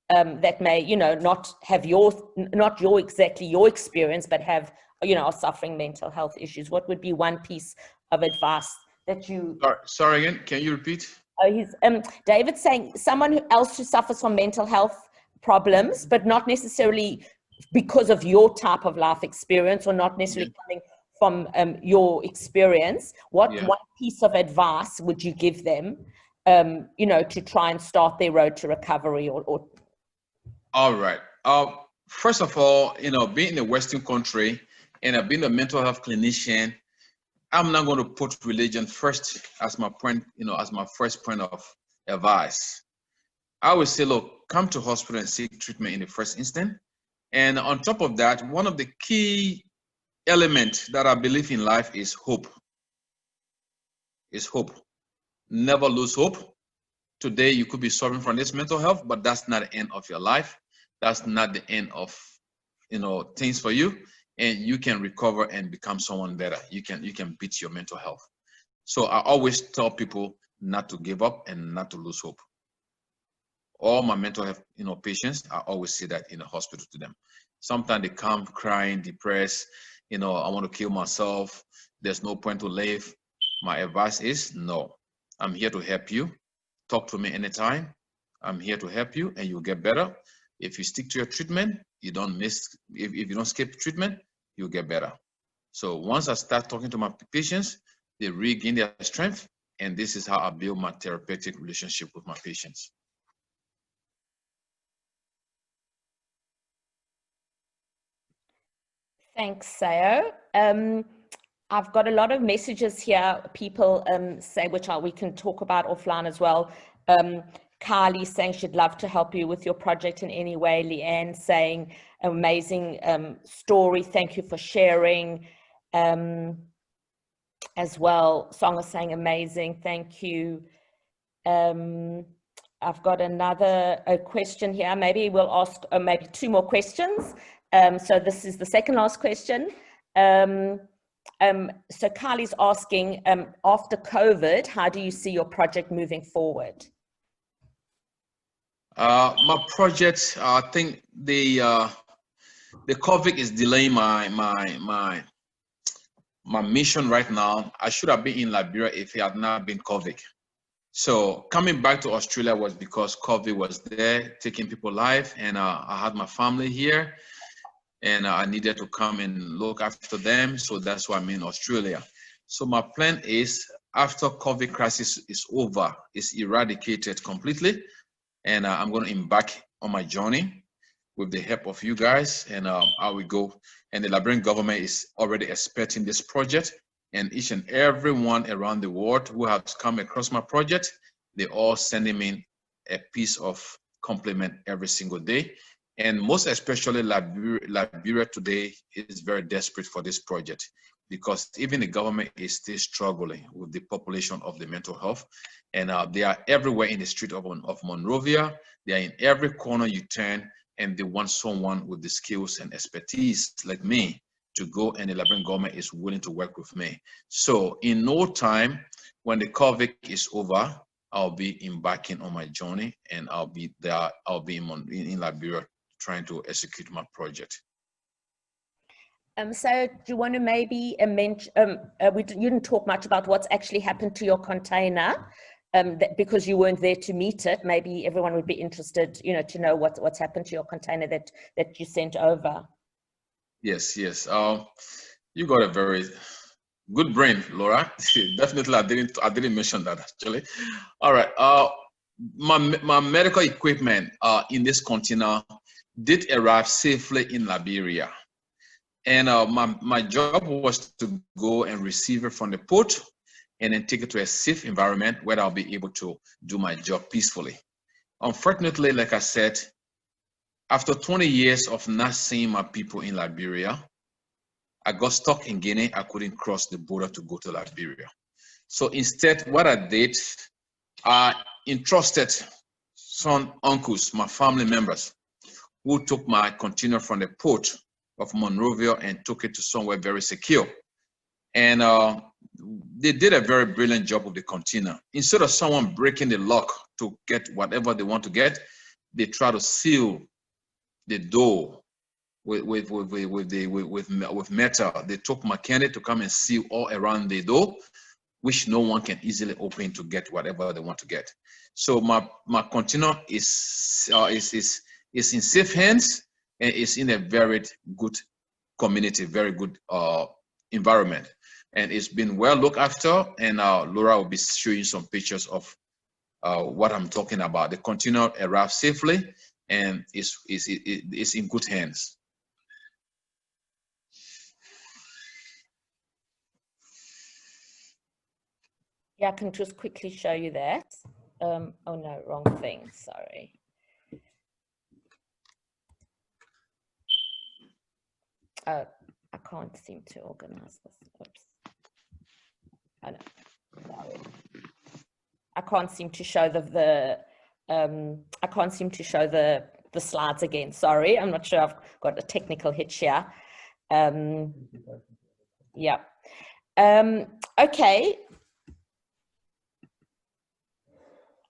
that may, you know, not have exactly your experience, but have, you know, are suffering mental health issues? What would be one piece of advice that you... Sorry again, can you repeat? David's saying someone else who suffers from mental health problems, but not necessarily because of your type of life experience, or not necessarily coming from your experience. What one piece of advice would you give them, you know, to try and start their road to recovery? Or All right. First of all, you know, being in a Western country and being a mental health clinician, I'm not going to put religion first as my point, you know, as my first point of advice. I would say, look, come to hospital and seek treatment in the first instance. And on top of that, one of the key elements that I believe in life is hope. Is hope. Never lose hope. Today, you could be suffering from this mental health, but that's not the end of your life. That's not the end of, you know, things for you. And you can recover and become someone better. You can beat your mental health. So I always tell people not to give up and not to lose hope. All my mental health, you know, patients, I always say that in the hospital to them. Sometimes they come crying, depressed, you know, I want to kill myself. There's no point to live. My advice is no. I'm here to help you. Talk to me anytime. I'm here to help you, and you'll get better. If you stick to your treatment, you don't miss. If you don't skip treatment, you'll get better. So once I start talking to my patients, they regain their strength, and this is how I build my therapeutic relationship with my patients. Thanks, Sayo. I've got a lot of messages here. People say, which we can talk about offline as well. Kylie saying she'd love to help you with your project in any way. Leanne saying amazing story. Thank you for sharing as well. Songa saying amazing. Thank you. I've got another question here. Maybe we'll ask maybe two more questions. So this is the second last question. So Kylie's asking, after COVID, how do you see your project moving forward? My project, I think the COVID is delaying my mission right now. I should have been in Liberia if it had not been COVID. So coming back to Australia was because COVID was there, taking people's life, and I had my family here, and I needed to come and look after them. So that's why I'm in Australia. So my plan is, after COVID crisis is over, is eradicated completely, and I'm going to embark on my journey with the help of you guys, and I will go. And the Liberian government is already expecting this project, and each and every one around the world who has come across my project, they all sending me a piece of compliment every single day. And most especially Liberia today is very desperate for this project, because even the government is still struggling with the population of the mental health. And they are everywhere in the street of Monrovia. They are in every corner you turn, and they want someone with the skills and expertise like me to go, and the Liberian government is willing to work with me. So in no time, when the COVID is over, I'll be embarking on my journey, and I'll be there. I'll be in Liberia trying to execute my project. So do you want to maybe mention, you didn't talk much about what's actually happened to your container, because you weren't there to meet it. Maybe everyone would be interested, you know, to know what's happened to your container that you sent over. Yes. You got a very good brain, Laura. Definitely, I didn't mention that actually. All right. My medical equipment in this container did arrive safely in Liberia, and my job was to go and receive it from the port, and then take it to a safe environment where I'll be able to do my job peacefully. Unfortunately, like I said, after 20 years of not seeing my people in Liberia, I got stuck in Guinea. I couldn't cross the border to go to Liberia. So instead, what I did, I entrusted some uncles, my family members, who took my container from the port of Monrovia and took it to somewhere very secure. And they did a very brilliant job with the container. Instead of someone breaking the lock to get whatever they want to get, they try to seal the door with metal. They took mechanic to come and seal all around the door, which no one can easily open to get whatever they want to get. So my container is in safe hands, and it's in a very good community, very good environment. And it's been well looked after, and Laura will be showing some pictures of what I'm talking about. The container arrived safely and is in good hands. Yeah, I can just quickly show you that. Oh no, wrong thing, sorry. I can't seem to organize this. Oops. Oh no, sorry. I can't seem to show the slides again. Sorry, I'm not sure. I've got a technical hitch here. Yeah. Okay.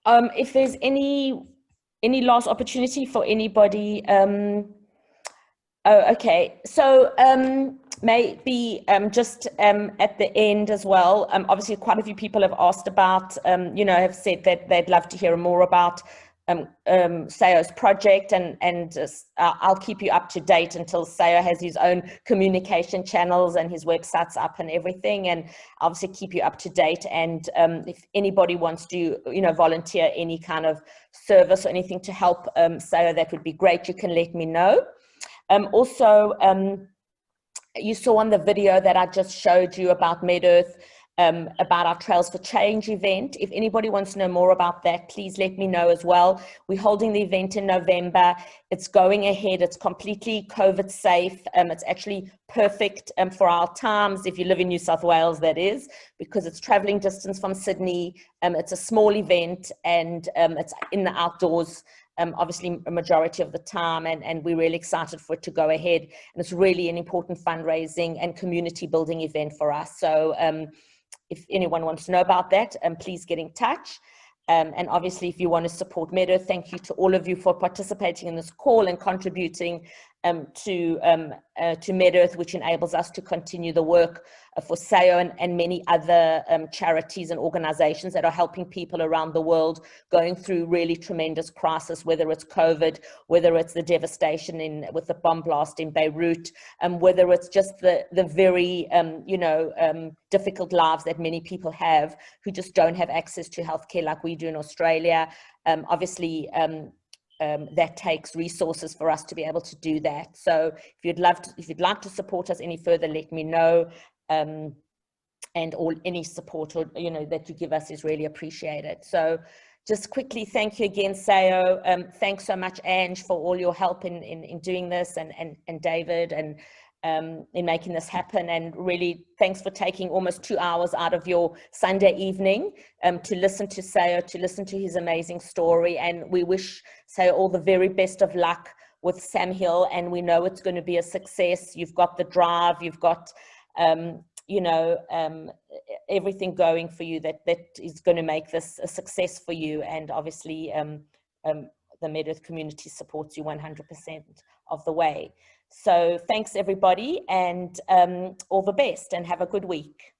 If there's any last opportunity for anybody. Oh, okay. So maybe just at the end as well, obviously quite a few people have asked about, have said that they'd love to hear more about Sayo's project, and I'll keep you up to date until Sayo has his own communication channels and his websites up and everything, and obviously keep you up to date. And if anybody wants to, volunteer any kind of service or anything to help Sayo, that would be great. You can let me know. Also, you saw on the video that I just showed you about MedEarth, about our Trails for Change event. If anybody wants to know more about that, please let me know as well. We're holding the event in November. It's going ahead. It's completely COVID safe. It's actually perfect for our times, if you live in New South Wales, that is, because it's traveling distance from Sydney. It's a small event, and it's in the outdoors. Obviously a majority of the time, and we're really excited for it to go ahead, and it's really an important fundraising and community building event for us. So if anyone wants to know about that, please get in touch. And obviously, if you want to support MedEarth, thank you to all of you for participating in this call and contributing to MedEarth, which enables us to continue the work for Sayo and many other charities and organizations that are helping people around the world going through really tremendous crisis, whether it's COVID, whether it's the devastation with the bomb blast in Beirut, whether it's just the very, difficult lives that many people have who just don't have access to healthcare like we do in Australia. Obviously, that takes resources for us to be able to do that. So if you'd like to support us any further, let me know. And any support or that you give us is really appreciated. So just quickly, thank you again, Sayo. Thanks so much, Ange, for all your help in doing this, and David, and in making this happen. And really thanks for taking almost 2 hours out of your Sunday evening to listen to Sayo, to listen to his amazing story. And we wish Sayo all the very best of luck with Sam Hill, and we know it's going to be a success. You've got the drive, you've got everything going for you that is going to make this a success for you. And obviously the MedEarth community supports you 100% of the way. So thanks everybody, and all the best, and have a good week.